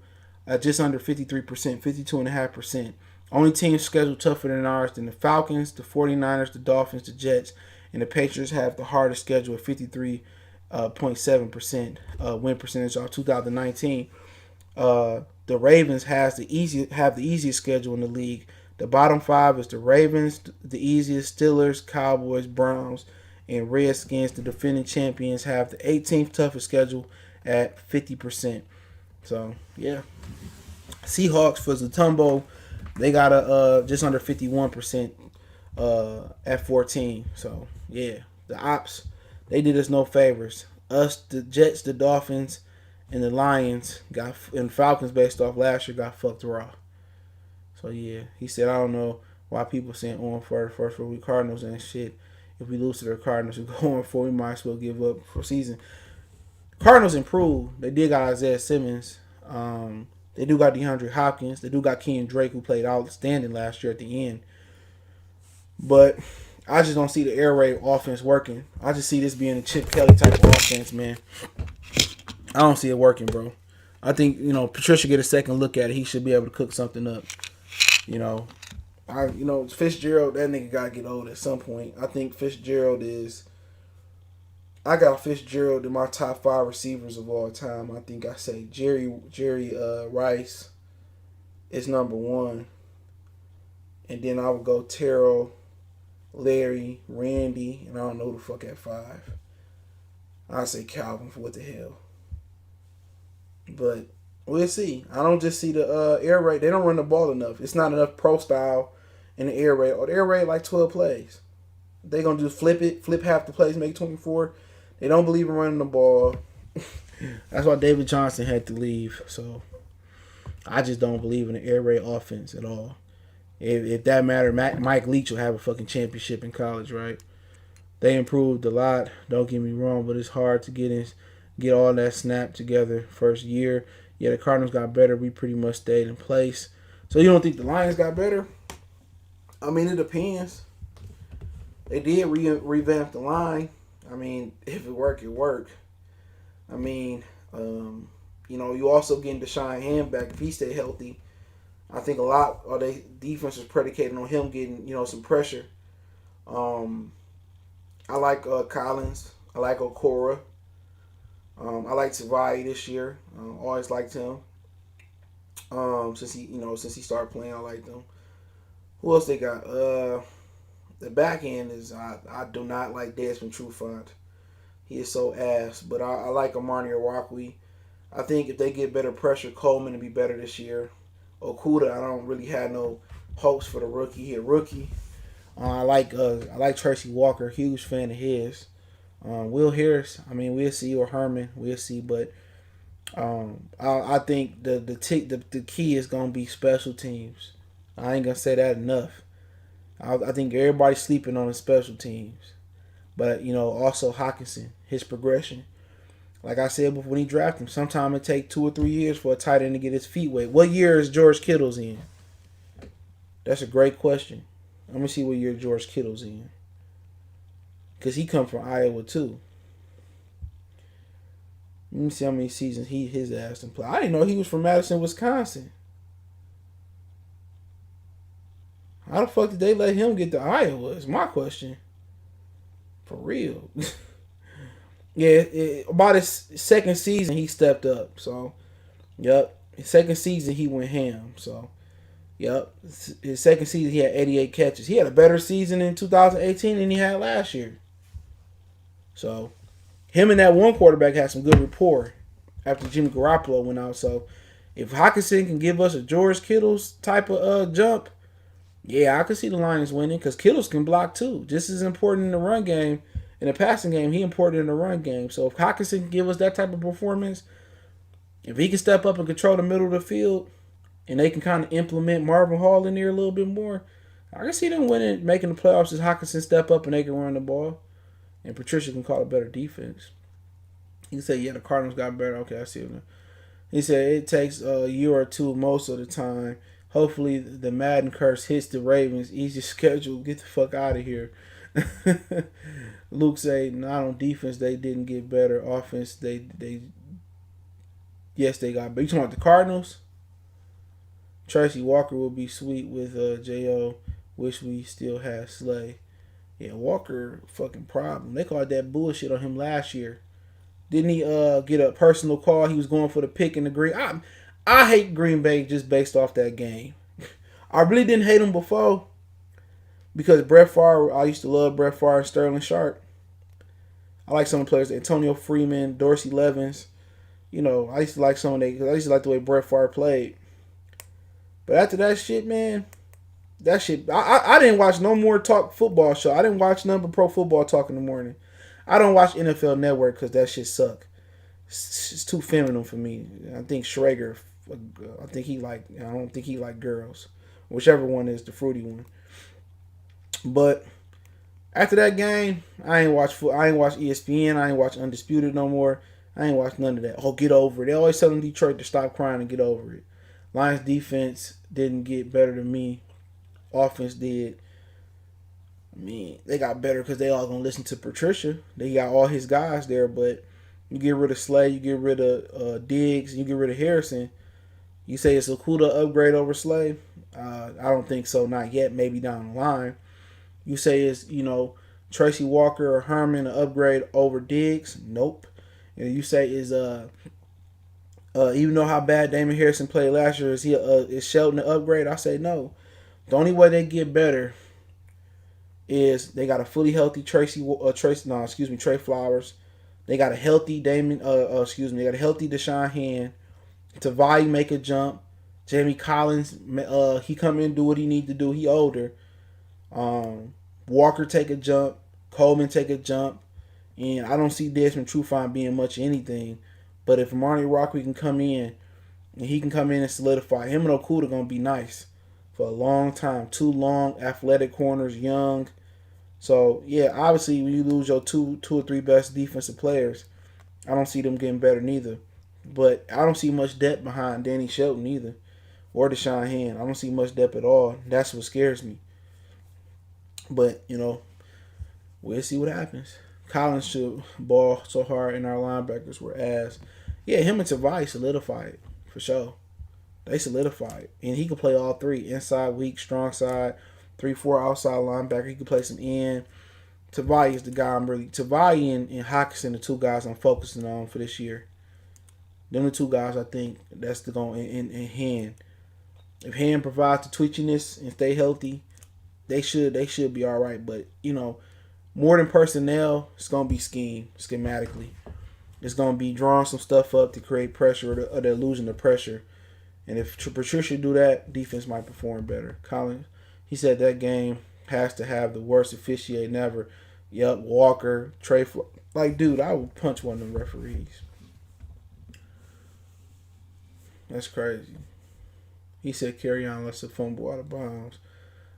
just under 53%, 52.5%. Only team scheduled tougher than ours than the Falcons, the 49ers, the Dolphins, the Jets, and the Patriots have the hardest schedule at 53.7% win percentage of 2019. The Ravens have the easiest schedule in the league. The bottom five is the Ravens, the easiest, Steelers, Cowboys, Browns, and Redskins, the defending champions, have the 18th toughest schedule at 50%. So, yeah. Seahawks for Zatumbo, they got a just under 51% at 14. So, yeah. The Ops, they did us no favors. Us, the Jets, the Dolphins, and the Lions and Falcons based off last year got fucked raw. So, yeah. He said, I don't know why people saying on for the first 4 week Cardinals and shit. If we lose to the Cardinals, we go on 4, we might as well give up for season. Cardinals improved. They did got Isaiah Simmons. They do got DeAndre Hopkins. They do got Kenyon Drake, who played outstanding last year at the end. But I just don't see the air raid offense working. I just see this being a Chip Kelly type of offense, man. I don't see it working, bro. I think, Patricia get a second look at it. He should be able to cook something up. Fitzgerald, that nigga gotta get old at some point. I think I got Fitzgerald in my top 5 receivers of all time. I think I say Jerry Rice is number 1. And then I would go Terrell, Larry, Randy, and I don't know who the fuck at 5. I say Calvin for what the hell. But we'll see. I don't just see the air raid. They don't run the ball enough. It's not enough pro style in the air raid. Or the air raid like 12 plays. They gonna just flip half the plays, make 24. They don't believe in running the ball. That's why David Johnson had to leave. So I just don't believe in the air raid offense at all. If that mattered, Mike Leach will have a fucking championship in college, right? They improved a lot. Don't get me wrong, but it's hard to get all that snap together first year. Yeah, the Cardinals got better. We pretty much stayed in place. So you don't think the Lions got better? I mean, it depends. They did revamp the line. I mean, if it worked, it worked. I mean, you also getting Deshaun Hand back if he stay healthy. I think a lot of their defense is predicated on him getting, some pressure. I like Collins. I like Okora. I like Tavai this year. Always liked him. Since he started playing, I liked him. Who else they got? The back end is I do not like Desmond Trufant. He is so ass. But I like Amani Orakwe. I think if they get better pressure, Coleman will be better this year. Okuda, I don't really have no hopes for the rookie. He a rookie. I like Tracy Walker. Huge fan of his. Will Harris, I mean, we'll see, or Herman, we'll see, but I think the key is gonna be special teams. I ain't gonna say that enough. I think everybody's sleeping on the special teams, but also Hawkinson, his progression. Like I said before, when he drafted him, sometimes it take 2 or 3 years for a tight end to get his feet wet. What year is George Kittle's in? That's a great question. Let me see what year George Kittle's in. Because he come from Iowa too. Let me see how many seasons his ass done play. I didn't know he was from Madison, Wisconsin. How the fuck did they let him get to Iowa? Is my question. For real. Yeah, about his second season he stepped up. So, yep. His second season he went ham. So, yep. His second season he had 88 catches. He had a better season in 2018 than he had last year. So, him and that one quarterback had some good rapport after Jimmy Garoppolo went out. So, if Hawkinson can give us a George Kittle's type of jump, yeah, I could see the Lions winning because Kittle's can block too. Just as important in the run game. In the passing game, he important in the run game. So, if Hawkinson can give us that type of performance, if he can step up and control the middle of the field, and they can kind of implement Marvin Hall in there a little bit more, I can see them winning, making the playoffs as Hawkinson step up and they can run the ball. And Patricia can call a better defense. He said, yeah, the Cardinals got better. Okay, I see it. He said it takes a year or two most of the time. Hopefully the Madden curse hits the Ravens. Easy schedule. Get the fuck out of here. Luke say not on defense they didn't get better. Offense they yes they got better. You talking about the Cardinals? Tracy Walker will be sweet with Jo. Wish we still had Slay. Yeah, Walker fucking problem. They called that bullshit on him last year. Didn't he get a personal call? He was going for the pick in the green. I hate Green Bay just based off that game. I really didn't hate him before because Brett Favre. I used to love Brett Favre and Sterling Sharp. I like some of the players, Antonio Freeman, Dorsey Levens. You know, I used to like some of they because I used to like the way Brett Favre played. But after that shit, man, that shit. I didn't watch no more talk football show. I didn't watch none but Pro Football Talk in the morning. I don't watch NFL Network because that shit suck. It's too feminine for me. I think Schrager. I think he like. I don't think he like girls. Whichever one is the fruity one. But after that game, I ain't watch ESPN. I ain't watch Undisputed no more. I ain't watch none of that. Oh, get over it. They always telling Detroit to stop crying and get over it. Lions defense didn't get better than me. Offense did. I mean, they got better because they all gonna listen to Patricia. They got all his guys there, but you get rid of Slay, you get rid of Diggs, you get rid of Harrison. You say it's a Okudah upgrade over Slay? I don't think so. Not yet. Maybe down the line. You say it's Tracy Walker or Herman an upgrade over Diggs? Nope. And you say is even though how bad Damon Harrison played last year, is Shelton an upgrade? I say no. The only way they get better is they got a fully healthy Trey Flowers. They got a healthy they got a healthy Deshaun Hand. Tavai make a jump. Jamie Collins, he come in and do what he need to do. He older. Walker take a jump. Coleman take a jump. And I don't see Desmond Trufant being much anything. But if Marnie Rockley can come in, and he can come in and solidify, him and Okudah going to be nice for a long time. Two long, athletic corners, young. So, yeah, obviously when you lose your two or three best defensive players, I don't see them getting better neither. But I don't see much depth behind Danny Shelton either, or Deshaun Hand. I don't see much depth at all. That's what scares me. But, we'll see what happens. Collins should ball so hard, and our linebackers were ass. Yeah, him and Tavai solidified for sure. They solidified. And he could play all three. Inside, weak, strong side, 3-4 outside linebacker. He could play some end. Tavai is the guy Tavai and Hawkinson, the two guys I'm focusing on for this year. Them the two guys I think that's the going in Hand. If Hand provides the twitchiness and stay healthy, they should be all right. But, more than personnel, it's going to be schematically. It's going to be drawing some stuff up to create pressure or the illusion of pressure. And if Patricia do that, defense might perform better. Collins, he said that game has to have the worst officiating ever. Yup, Walker, Trey. Like, dude, I would punch one of them referees. That's crazy. He said carry on unless a fumble out of bounds.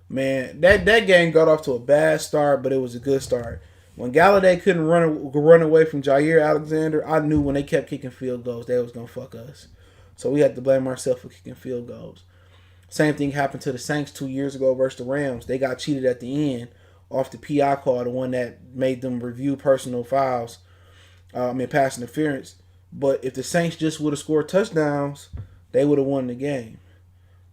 Man, that game got off to a bad start, but it was a good start. When Galladay couldn't run away from Jair Alexander, I knew when they kept kicking field goals, they was going to fuck us. So we had to blame ourselves for kicking field goals. Same thing happened to the Saints 2 years ago versus the Rams. They got cheated at the end off the PI call, the one that made them review personal fouls, pass interference. But if the Saints just would have scored touchdowns, they would have won the game.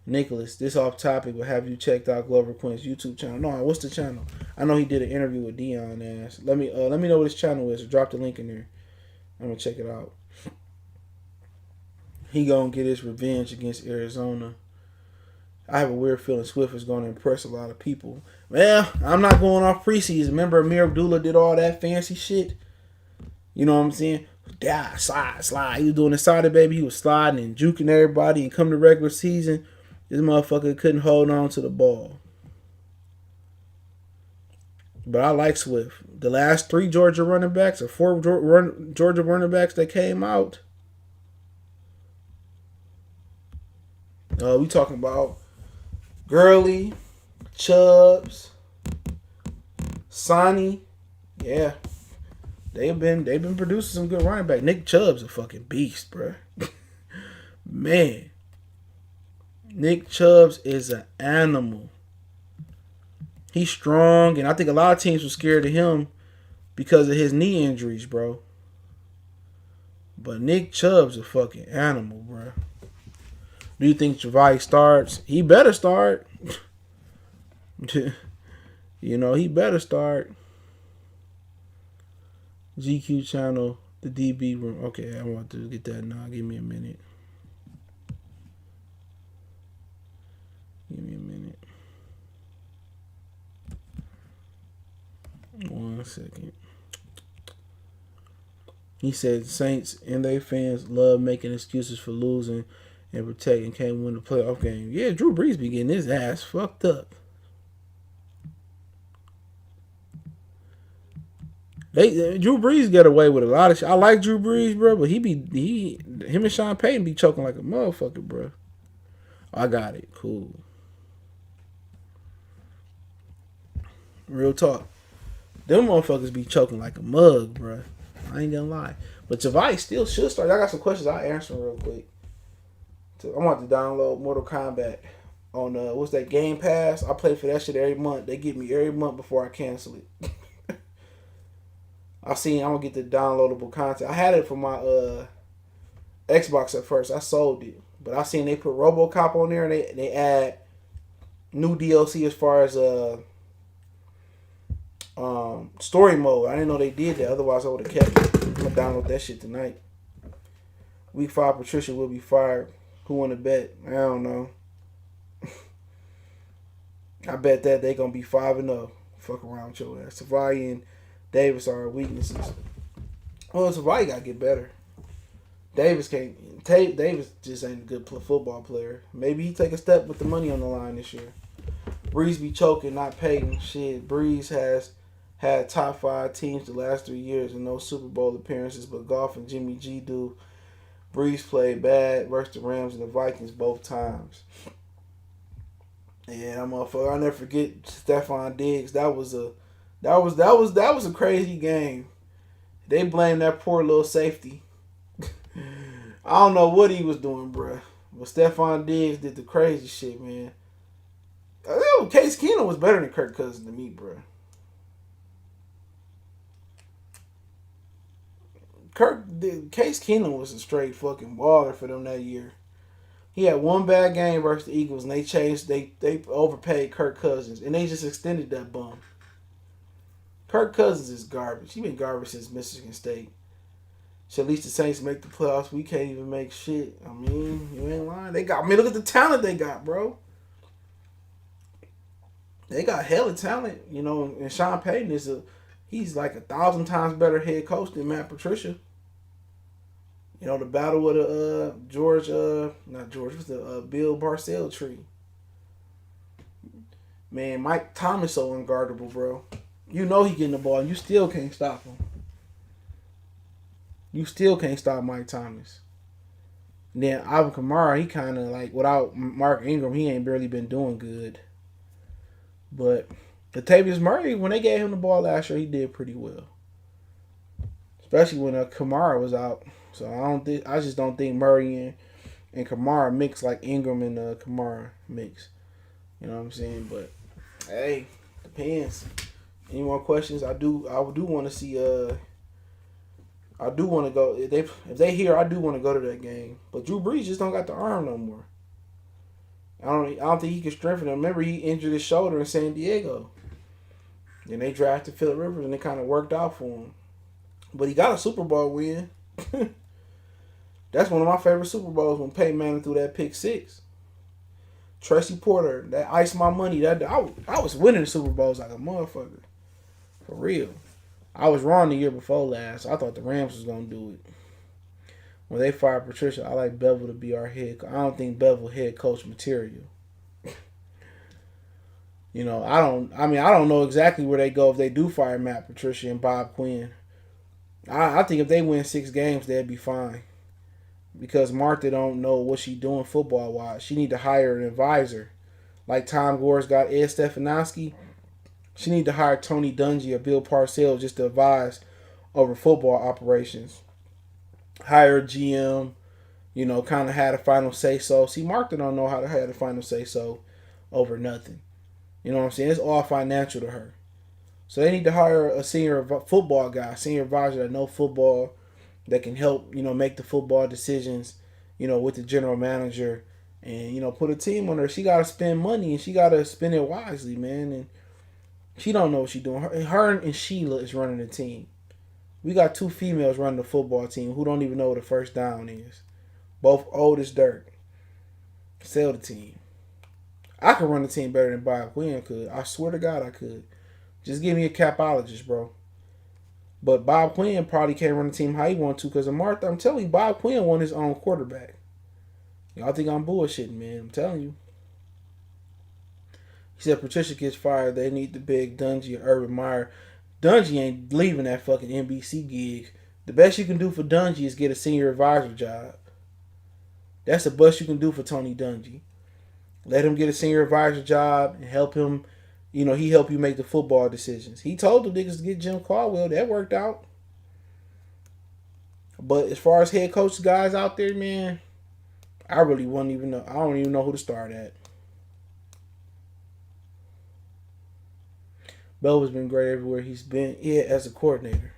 Nicholas, this off topic, but have you checked out Glover Quinn's YouTube channel? No, what's the channel? I know he did an interview with Dion ass. Let me know what his channel is. Or drop the link in there. I'm gonna check it out. He gonna get his revenge against Arizona. I have a weird feeling Swift is gonna impress a lot of people. Well, I'm not going off preseason. Remember Amir Abdullah did all that fancy shit? You know what I'm saying? Yeah, slide. He was doing the side baby. He was sliding and juking everybody and come to regular season. This motherfucker couldn't hold on to the ball. But I like Swift. The last 3 Georgia running backs or 4 Georgia running backs that came out. We talking about Gurley, Chubbs, Sonny. Yeah. They've been producing some good running back. Nick Chubb's a fucking beast, bro. Man. Nick Chubbs is an animal. He's strong, and I think a lot of teams were scared of him because of his knee injuries, bro. But Nick Chubb's a fucking animal, bro. Do you think Javai starts? He better start. He better start. GQ channel, the DB room. Okay, I'm about to get that now. Give me a minute. Give me a minute. 1 second. He said Saints and their fans love making excuses for losing and protecting can't win the playoff game. Yeah, Drew Brees be getting his ass fucked up. Drew Brees get away with a lot of shit. I like Drew Brees, bro, but him and Sean Payton be choking like a motherfucker, bro. I got it. Cool. Real talk. Them motherfuckers be choking like a mug, bro. I ain't gonna lie. But Javai still should start. I got some questions I'll answer real quick. I want to download Mortal Kombat on what's that, Game Pass. I play for that shit every month. They get me every month before I cancel it. I'm gonna get the downloadable content. I had it for my Xbox at first. I sold it, but I seen they put RoboCop on there and they add new DLC as far as story mode. I didn't know they did that. Otherwise, I would have kept it. I'm gonna download that shit tonight. Week 5, Patricia will be fired. Who want to bet? I don't know. I bet that they gonna be 5-0. Fuck around with your ass. Savai and Davis are weaknesses. Well, Savai gotta get better. Davis just ain't a good football player. Maybe he take a step with the money on the line this year. Breeze be choking, not Peyton. Shit, Breeze has had top 5 teams the last 3 years and no Super Bowl appearances, but Goff and Jimmy G do. Breeze played bad versus the Rams and the Vikings both times. Yeah, that motherfucker. I'll never forget Stephon Diggs. That was a crazy game. They blamed that poor little safety. I don't know what he was doing, bruh. But Stephon Diggs did the crazy shit, man. Case Keenum was better than Kirk Cousins to me, bruh. Case Keenum was a straight fucking baller for them that year. He had one bad game versus the Eagles, and they overpaid Kirk Cousins, and they just extended that bum. Kirk Cousins is garbage. He been garbage since Michigan State. So at least the Saints make the playoffs. We can't even make shit. I mean, you ain't lying. Look at the talent they got, bro. They got hella talent, and Sean Payton he's like 1,000 times better head coach than Matt Patricia. The battle with Bill Parcells tree. Man, Mike Thomas so unguardable, bro. He getting the ball and you still can't stop him. You still can't stop Mike Thomas. And then Alvin Kamara, he kind of like, without Mark Ingram, he ain't barely been doing good. But Latavius Murray, when they gave him the ball last year, he did pretty well. Especially when Kamara was out. So I just don't think Murray and Kamara mix like Ingram and Kamara mix. You know what I'm saying? But hey, depends. Any more questions? I do want to see. I do want to go. If they here, I do want to go to that game. But Drew Brees just don't got the arm no more. I don't think he can strengthen him. Remember, he injured his shoulder in San Diego. Then they drafted Phillip Rivers, and it kind of worked out for him. But he got a Super Bowl win. That's one of my favorite Super Bowls when Peyton Manning threw that pick 6. Tracy Porter, that iced my money. I was winning the Super Bowls like a motherfucker. For real. I was wrong the year before last. I thought the Rams was going to do it. When they fired Patricia, I like Bevel to be our head coach. I don't think Bevel head coach material. I don't know exactly where they go if they do fire Matt Patricia and Bob Quinn. I think if they win 6 games, they'd be fine. Because Martha don't know what she doing football-wise. She need to hire an advisor. Like Tom Gore's got Ed Stefanowski. She need to hire Tony Dungy or Bill Parcells just to advise over football operations. Hire a GM, kind of had a final say-so. See, Martha don't know how to have a final say-so over nothing. You know what I'm saying? It's all financial to her. So they need to hire a senior football guy, senior advisor that know football, that can help, make the football decisions, with the general manager, and put a team on her. She got to spend money, and she got to spend it wisely, man. And she don't know what she's doing. Her and Sheila is running the team. We got 2 females running the football team who don't even know what a first down is. Both old as dirt. Sell the team. I could run the team better than Bob Quinn could. I swear to God I could. Just give me a capologist, bro. But Bob Quinn probably can't run the team how he wants to because of Martha. I'm telling you, Bob Quinn won his own quarterback. Y'all think I'm bullshitting, man. I'm telling you. He said Patricia gets fired. They need the big Dungy or Urban Meyer. Dungy ain't leaving that fucking NBC gig. The best you can do for Dungy is get a senior advisor job. That's the best you can do for Tony Dungy. Let him get a senior advisor job and help him. He help you make the football decisions. He told the niggas to get Jim Caldwell. That worked out. But as far as head coach guys out there, man, I really wouldn't even know. I don't even know who to start at. Belva's been great everywhere he's been. Yeah, as a coordinator.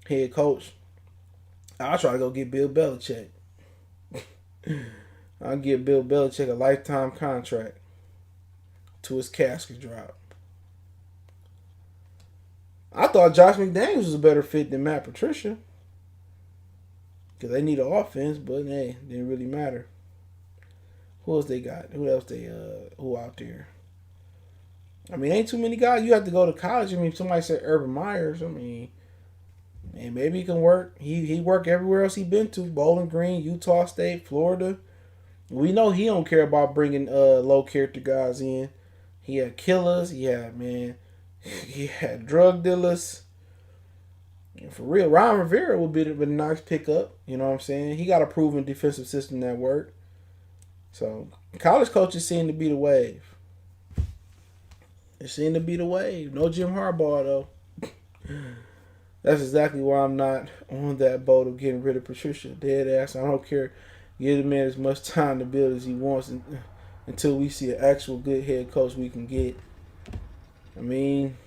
Head coach. I'll try to go get Bill Belichick. I'll give Bill Belichick a lifetime contract to his casket drop. I thought Josh McDaniels was a better fit than Matt Patricia. Because they need an offense, but hey, didn't really matter. Who else they got? Who out there? I mean, ain't too many guys. You have to go to college. I mean, somebody said Urban Myers. I mean, and maybe he can work. He worked everywhere else he been to. Bowling Green, Utah State, Florida. We know he don't care about bringing low character guys in. He had killers. He had drug dealers. And for real, Ron Rivera would be a nice pickup. You know what I'm saying? He got a proven defensive system that worked. So college coaches seem to be the wave. It seemed to be the wave. No Jim Harbaugh though. That's exactly why I'm not on that boat of getting rid of Patricia. Dead ass. I don't care. Give the man as much time to build as he wants until we see an actual good head coach we can get. I mean,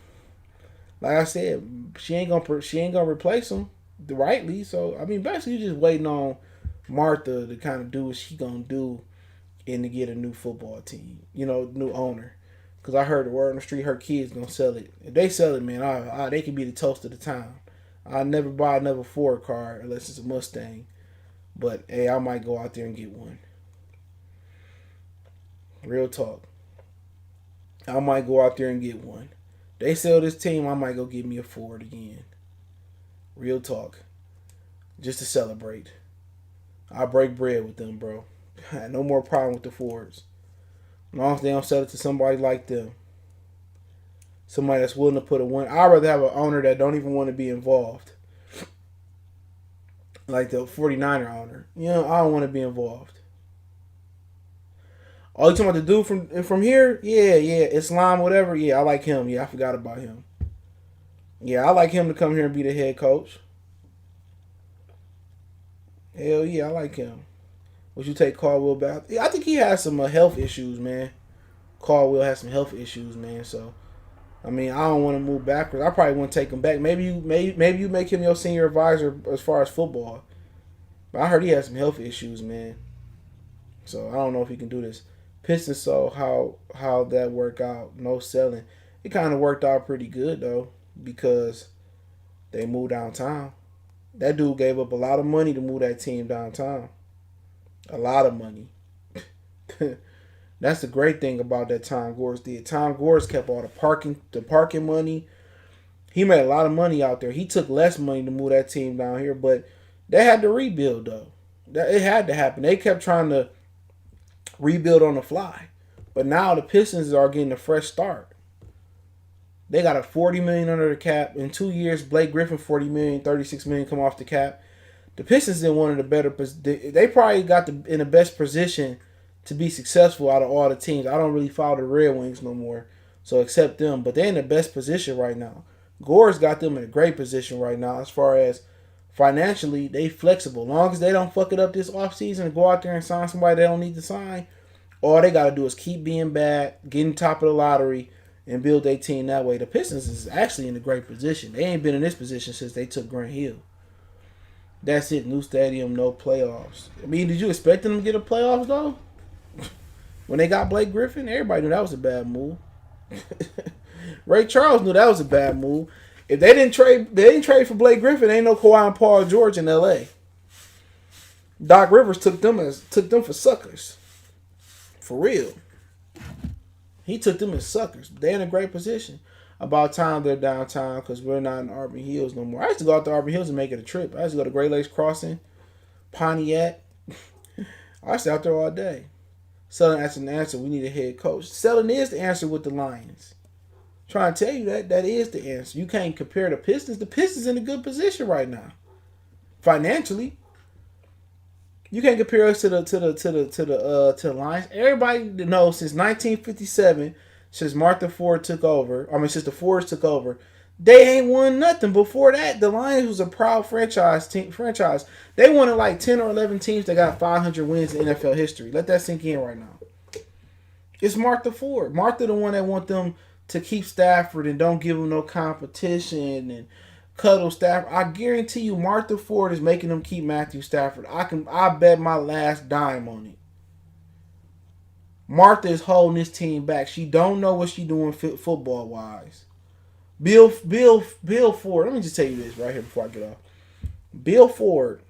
like I said, she ain't gonna replace him rightly. So I mean, basically, you're just waiting on Martha to kind of do what she gonna do and to get a new football team. New owner. Because I heard the word on the street, her kids gonna sell it. If they sell it, man, they can be the toast of the town. I'll never buy another Ford car unless it's a Mustang. But, hey, I might go out there and get one. Real talk. I might go out there and get one. They sell this team, I might go get me a Ford again. Real talk. Just to celebrate. I break bread with them, bro. No more problem with the Fords. As long as they don't sell it to somebody like them. Somebody that's willing to put a win. I'd rather have an owner that don't even want to be involved. Like the 49er owner. I don't want to be involved. Oh, you talking about the dude from here? Yeah, Islam, whatever. Yeah, I like him. Yeah, I forgot about him. Yeah, I like him to come here and be the head coach. Hell yeah, I like him. Would you take Caldwell back? Yeah, I think he has some health issues, man. Caldwell has some health issues, man. So, I mean, I don't want to move backwards. I probably want to take him back. Maybe you make him your senior advisor as far as football. But I heard he has some health issues, man. So I don't know if he can do this. Pistons saw how that worked out. No selling. It kind of worked out pretty good though because they moved downtown. That dude gave up a lot of money to move that team downtown. A lot of money. That's the great thing about that Tom Gores did. Tom Gores kept all the parking money. He made a lot of money out there. He took less money to move that team down here, but they had to rebuild though. It had to happen. They kept trying to rebuild on the fly. But now the Pistons are getting a fresh start. They got a $40 million under the cap. In 2 years, Blake Griffin, $40 million, $36 million come off the cap. The Pistons in one of the better. They probably got in the best position to be successful out of all the teams. I don't really follow the Red Wings no more, so accept them. But they're in the best position right now. Gore's got them in a great position right now as far as financially. They flexible. As long as they don't fuck it up this offseason and go out there and sign somebody they don't need to sign, All they got to do is keep being bad, getting top of the lottery, and build their team that way. The Pistons is actually in a great position. They ain't been in this position since they took Grant Hill. That's it. New stadium, no playoffs. I mean, did you expect them to get a playoffs, though? When they got Blake Griffin, everybody knew that was a bad move. Ray Charles knew that was a bad move. If they didn't trade for Blake Griffin, ain't no Kawhi and Paul George in L.A. Doc Rivers took them for suckers. For real. He took them as suckers. They're in a great position. About time they're downtown because we're not in Auburn Hills no more. I used to go out to Auburn Hills and make it a trip. I used to go to Great Lakes Crossing, Pontiac. I used to out there all day. Selling that's an answer. We need a head coach. Selling is the answer with the Lions. Trying to tell you that is the answer. You can't compare the Pistons. The Pistons in a good position right now, financially. You can't compare us to the Lions. Everybody knows since 1957, since Martha Ford took over. Since the Fords took over, they ain't won nothing. Before that, the Lions was a proud franchise. They won like 10 or 11 teams that got 500 wins in NFL history. Let that sink in right now. It's Martha Ford. Martha the one that want them to keep Stafford and don't give them no competition and cuddle Stafford. I guarantee you Martha Ford is making them keep Matthew Stafford. I bet my last dime on it. Martha is holding this team back. She don't know what she doing football wise. Bill Ford. Let me just tell you this right here before I get off. Bill Ford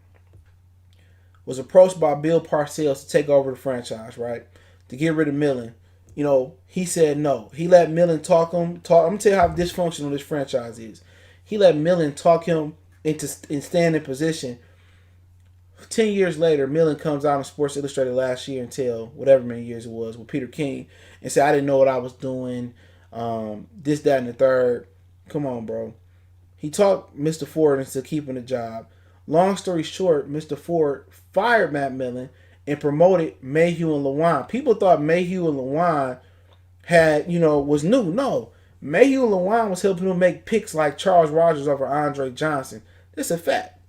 was approached by Bill Parcells to take over the franchise, right? To get rid of Millen. You know, he said no. He let Millen talk. I'm gonna tell you how dysfunctional this franchise is. He let Millen talk him into stand in position. 10 years later, Millen comes out on Sports Illustrated last year and tell whatever many years it was with Peter King and said, I didn't know what I was doing. This, that, and the third. Come on, bro. He talked Mr. Ford into keeping the job. Long story short, Mr. Ford fired Matt Millen and promoted Mayhew and Lewan. People thought Mayhew and Lewan was new. No. Mayhew and Lewan was helping him make picks like Charles Rogers over Andre Johnson. That's a fact.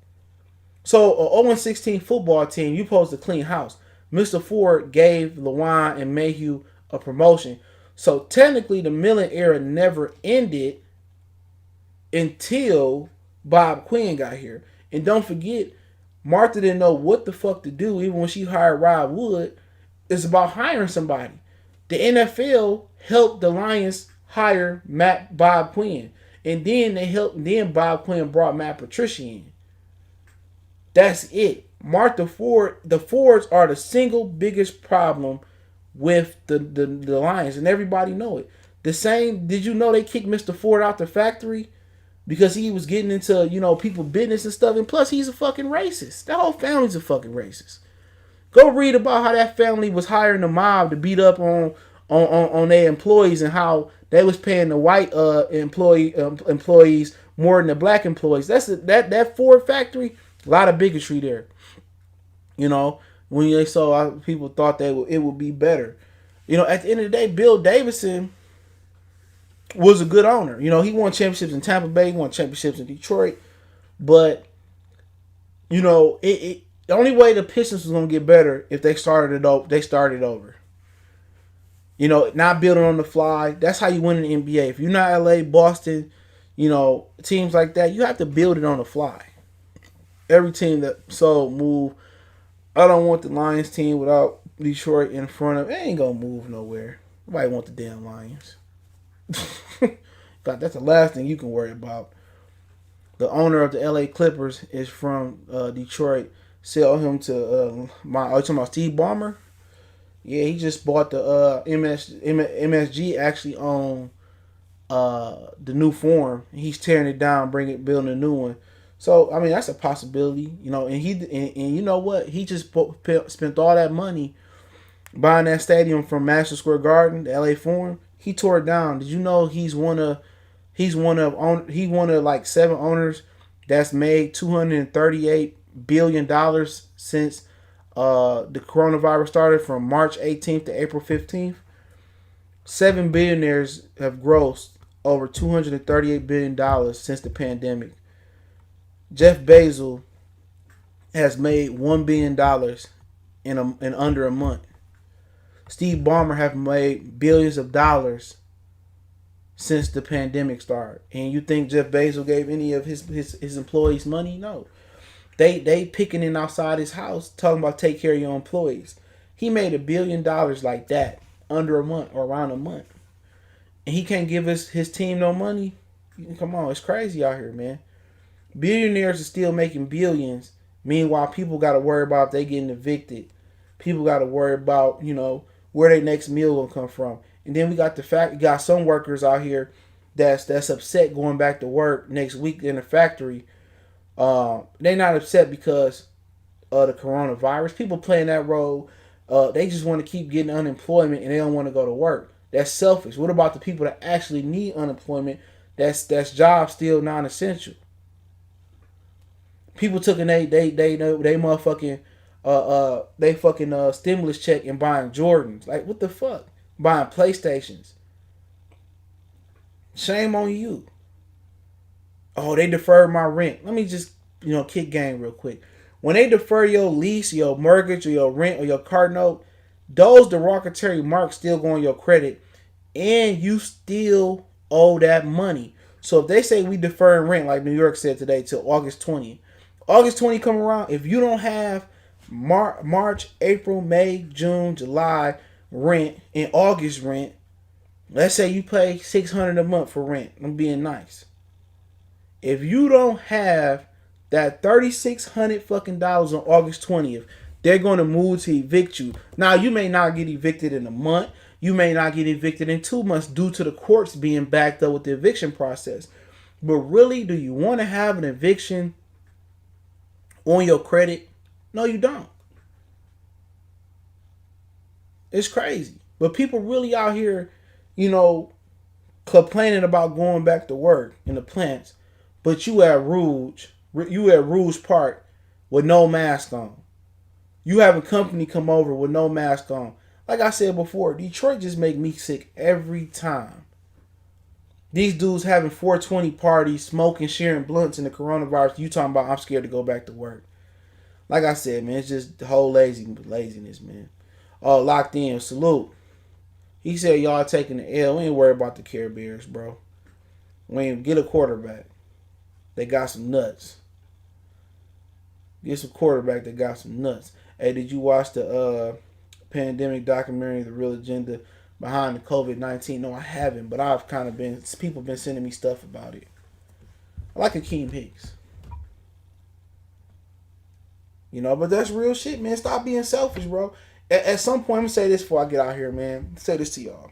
So, an 0-16 football team, you supposed to clean house. Mr. Ford gave Lewan and Mayhew a promotion. So, technically, the Millen era never ended until Bob Quinn got here. And don't forget, Martha didn't know what the fuck to do even when she hired Rod Wood. It's about hiring somebody. The NFL helped the Lions hire Bob Quinn. And then Bob Quinn brought Matt Patricia in. That's it. Martha Ford, the Fords are the single biggest problem with the Lions, and everybody know it. The same, did you know they kicked Mr. Ford out the factory? Because he was getting into, people business and stuff. And plus, he's a fucking racist. That whole family's a fucking racist. Go read about how that family was hiring the mob to beat up on their employees and how they was paying the white employees more than the black employees. That Ford factory, a lot of bigotry there. When they saw people thought it would be better. At the end of the day, Bill Davidson was a good owner. He won championships in Tampa Bay, he won championships in Detroit. But, the only way the Pistons was going to get better if they started over. Not building on the fly. That's how you win in the NBA. If you're not LA, Boston, teams like that, you have to build it on the fly. Every team that move. I don't want the Lions team without Detroit in front of it. They ain't going to move nowhere. Nobody want the damn Lions. God, that's the last thing you can worry about. The owner of the LA Clippers is from Detroit. Sell him to are you talking about Steve Ballmer? Yeah, he just bought the MSG actually own the new Forum. He's tearing it down, building a new one. So that's a possibility, And you know what? He just spent all that money buying that stadium from Madison Square Garden, the LA Forum. He tore it down. Did you know he's one of like 7 owners that's made $238 billion since the coronavirus started from March 18th to April 15th. 7 billionaires have grossed over $238 billion since the pandemic. Jeff Bezos has made $1 billion in under a month. Steve Ballmer have made billions of dollars since the pandemic started. And you think Jeff Bezos gave any of his employees money? No. They picking in outside his house talking about take care of your employees. He made $1 billion like that under a month or around a month. And he can't give his team no money. Come on, it's crazy out here, man. Billionaires are still making billions. Meanwhile, people got to worry about if they getting evicted. People got to worry about, where their next meal will come from. And then we got got some workers out here that's upset going back to work next week in the factory. They not upset because of the coronavirus. People playing that role. They just want to keep getting unemployment and they don't want to go to work. That's selfish. What about the people that actually need unemployment? That's jobs still non-essential. People took they motherfucking they fucking stimulus check and buying Jordans. Like, what the fuck? Buying PlayStations. Shame on you. Oh, they deferred my rent. Let me just kick game real quick. When they defer your lease, your mortgage, or your rent, or your car note, those derogatory marks still go on your credit, and you still owe that money. So if they say we deferring rent, like New York said today, till August 20th, August 20 come around, if you don't have March, April, May, June, July rent and August rent, let's say you pay $600 a month for rent. I'm being nice. If you don't have that $3,600 fucking dollars on August 20th, they're going to move to evict you. Now, you may not get evicted in a month. You may not get evicted in 2 months due to the courts being backed up with the eviction process. But really, do you want to have an eviction on your credit? No, you don't. It's crazy. But people really out here, complaining about going back to work in the plants, but you at Rouge Park with no mask on. You have a company come over with no mask on. Like I said before, Detroit just make me sick every time. These dudes having 420 parties, smoking, sharing blunts in the coronavirus. You talking about I'm scared to go back to work. Like I said, man, it's just the whole laziness, man. Oh, locked in. Salute. He said y'all taking the L. We ain't worried about the Care Bears, bro. We ain't get a quarterback. They got some nuts. Get some quarterback that got some nuts. Hey, did you watch the pandemic documentary, The Real Agenda Behind the COVID-19? No, I haven't, but I've kind of people have been sending me stuff about it. I like Akeem Hicks. But that's real shit, man. Stop being selfish, bro. At some point, I'm going to say this before I get out here, man. Say this to y'all.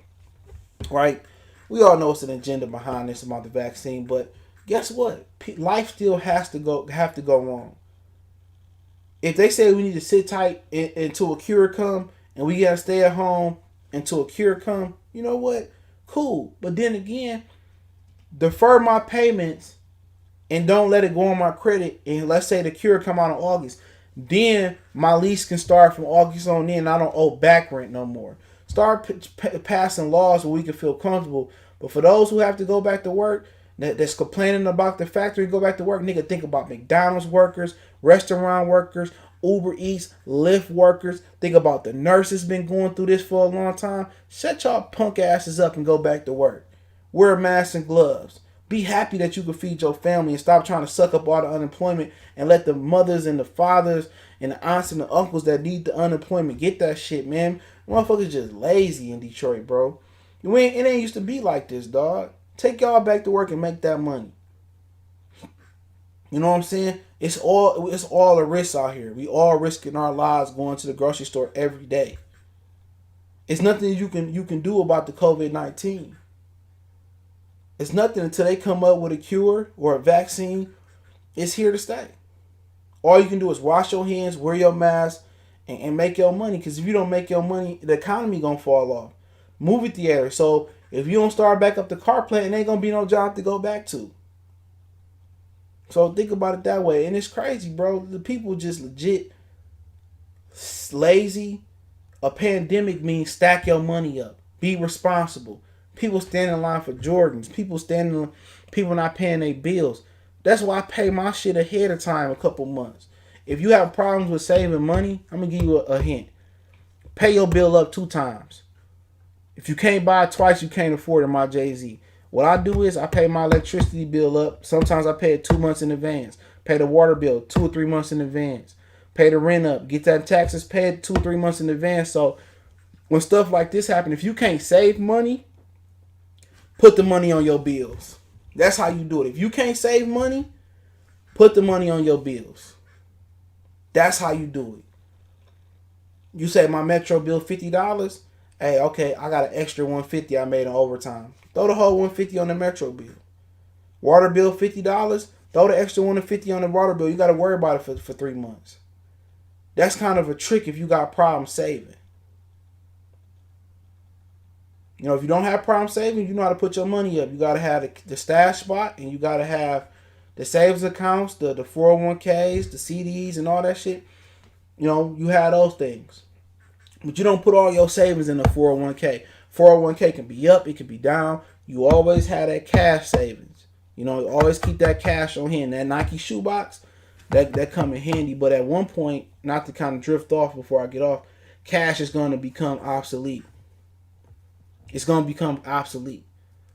Right? We all know it's an agenda behind this about the vaccine, but guess what? Life still have to go on. If they say we need to sit tight until a cure come, and we got to stay at home until a cure come, you know what? Cool. But then again, defer my payments and don't let it go on my credit. And let's say the cure come out in August. Then my lease can start from August on in. I don't owe back rent no more. Start passing laws where we can feel comfortable. But for those who have to go back to work, that's complaining about the factory, go back to work, nigga, think about McDonald's workers, restaurant workers, Uber Eats, Lyft workers. Think about the nurses been going through this for a long time. Shut y'all punk asses up and go back to work. Wear masks and gloves. Be happy that you can feed your family and stop trying to suck up all the unemployment and let the mothers and the fathers and the aunts and the uncles that need the unemployment get that shit, man. Motherfuckers just lazy in Detroit, bro. It ain't used to be like this, dog. Take y'all back to work and make that money. You know what I'm saying? It's all a risk out here. We all risking our lives going to the grocery store every day. It's nothing you can do about the COVID-19. It's nothing until they come up with a cure or a vaccine. It's here to stay. All you can do is wash your hands, wear your mask, and make your money. Because if you don't make your money, the economy gonna fall off. Movie theater. So if you don't start back up the car plant, it ain't gonna be no job to go back to. So think about it that way. And it's crazy, bro. The people just legit lazy. A pandemic means stack your money up. Be responsible. People stand in line for Jordans. People not paying their bills. That's why I pay my shit ahead of time, a couple months. If you have problems with saving money, I'm going to give you a hint. Pay your bill up 2 times. If you can't buy it twice, you can't afford it, my Jay-Z. What I do is I pay my electricity bill up. Sometimes I pay it 2 months in advance. Pay the water bill 2 or 3 months in advance. Pay the rent up. Get that taxes paid 2 or 3 months in advance. So when stuff like this happen, if you can't save money, put the money on your bills. That's how you do it. If you can't save money, put the money on your bills. That's how you do it. You say my Metro bill $50. Hey, okay, I got an extra $150 I made in overtime. Throw the whole $150 on the Metro bill. Water bill $50. Throw the extra $150 on the water bill. You got to worry about it for 3 months. That's kind of a trick if you got problems saving. You know, if you don't have problem saving, you know how to put your money up. You got to have the stash spot, and you got to have the savings accounts, the 401ks, the CDs, and all that shit. You know, you have those things. But you don't put all your savings in the 401k. 401k can be up, it can be down. You always have that cash savings. You know, always keep that cash on hand. That Nike shoebox, that come in handy. But at one point, not to kind of drift off before I get off, cash is going to become obsolete. It's going to become obsolete.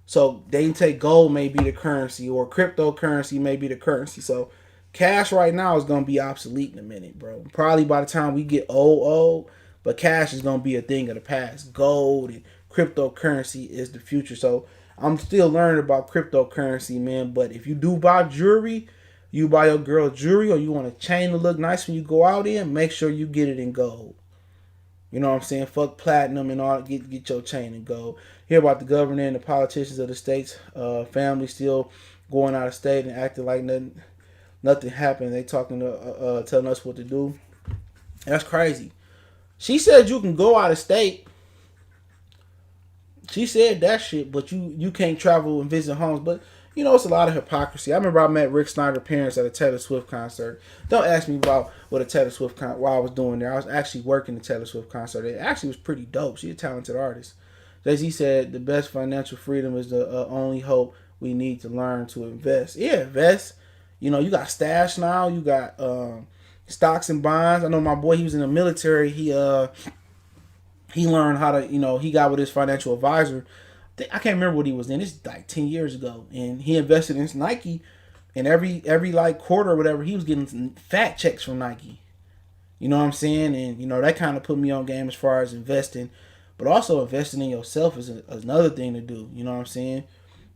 So they can take gold may be the currency, or cryptocurrency may be the currency. So cash right now is going to be obsolete in a minute, bro. Probably by the time we get old, but cash is going to be a thing of the past. Gold and cryptocurrency is the future. So I'm still learning about cryptocurrency, man. But if you do buy jewelry, you buy your girl jewelry, or you want a chain to look nice when you go out in, make sure you get it in gold. You know what I'm saying? Fuck platinum and all. Get your chain in gold. Hear about the governor and the politicians of the states, family still going out of state and acting like nothing happened. They talking to telling us what to do. That's crazy. She said you can go out of state. She said that shit, but you can't travel and visit homes. But you know, it's a lot of hypocrisy. I remember I met Rick Snyder's parents at a Taylor Swift concert. Don't ask me about what a Taylor Swift what I was doing there. I was actually working the Taylor Swift concert. It actually was pretty dope. She's a talented artist. Jay-Z said the best financial freedom is the only hope we need to learn to invest. Yeah, invest. You know, you got stash now. You got stocks and bonds. I know my boy, he was in the military. He learned how to, you know, he got with his financial advisor. I can't remember what he was in. It's like 10 years ago. And he invested in Nike. And every like quarter or whatever, he was getting fat checks from Nike. You know what I'm saying? And, you know, that kind of put me on game as far as investing. But also investing in yourself is another thing to do. You know what I'm saying?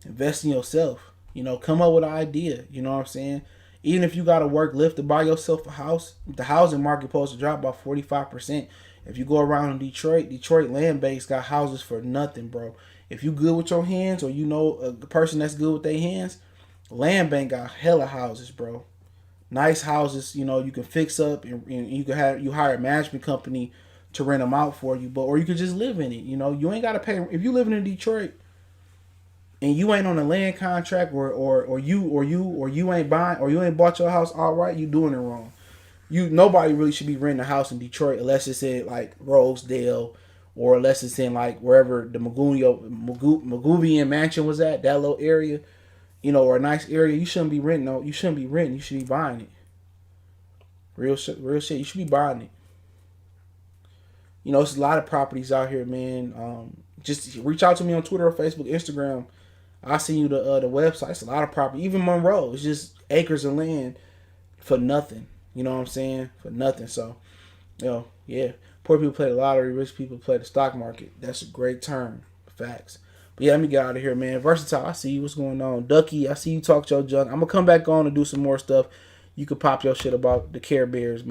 Invest in yourself. You know, come up with an idea. You know what I'm saying? Even if you got to work Lyft to buy yourself a house, the housing market supposed to drop by 45%. If you go around in Detroit land banks got houses for nothing, bro. If you good with your hands, or you know a person that's good with their hands, land bank got hella houses, bro. Nice houses, you know, you can fix up, and you can hire a management company to rent them out for you, or you could just live in it. You know, you ain't gotta pay. If you living in Detroit and you ain't on a land contract, or you ain't buying, or you ain't bought your house outright, you doing it wrong. Nobody really should be renting a house in Detroit unless it's in like Rosedale, or unless it's in like wherever the Maguvian mansion was at, that little area, you know, or a nice area. You shouldn't be renting. No, you shouldn't be renting. You should be buying it. Real shit. You should be buying it. You know, there's a lot of properties out here, man. Just reach out to me on Twitter or Facebook, Instagram. I'll send you the website. It's a lot of property. Even Monroe, it's just acres of land for nothing. You know what I'm saying? For nothing. So, you know, yeah. Poor people play the lottery. Rich people play the stock market. That's a great term. Facts. But yeah, let me get out of here, man. Versatile, I see you. What's going on? Ducky, I see you talk your junk. I'm going to come back on and do some more stuff. You could pop your shit about the Care Bears, man.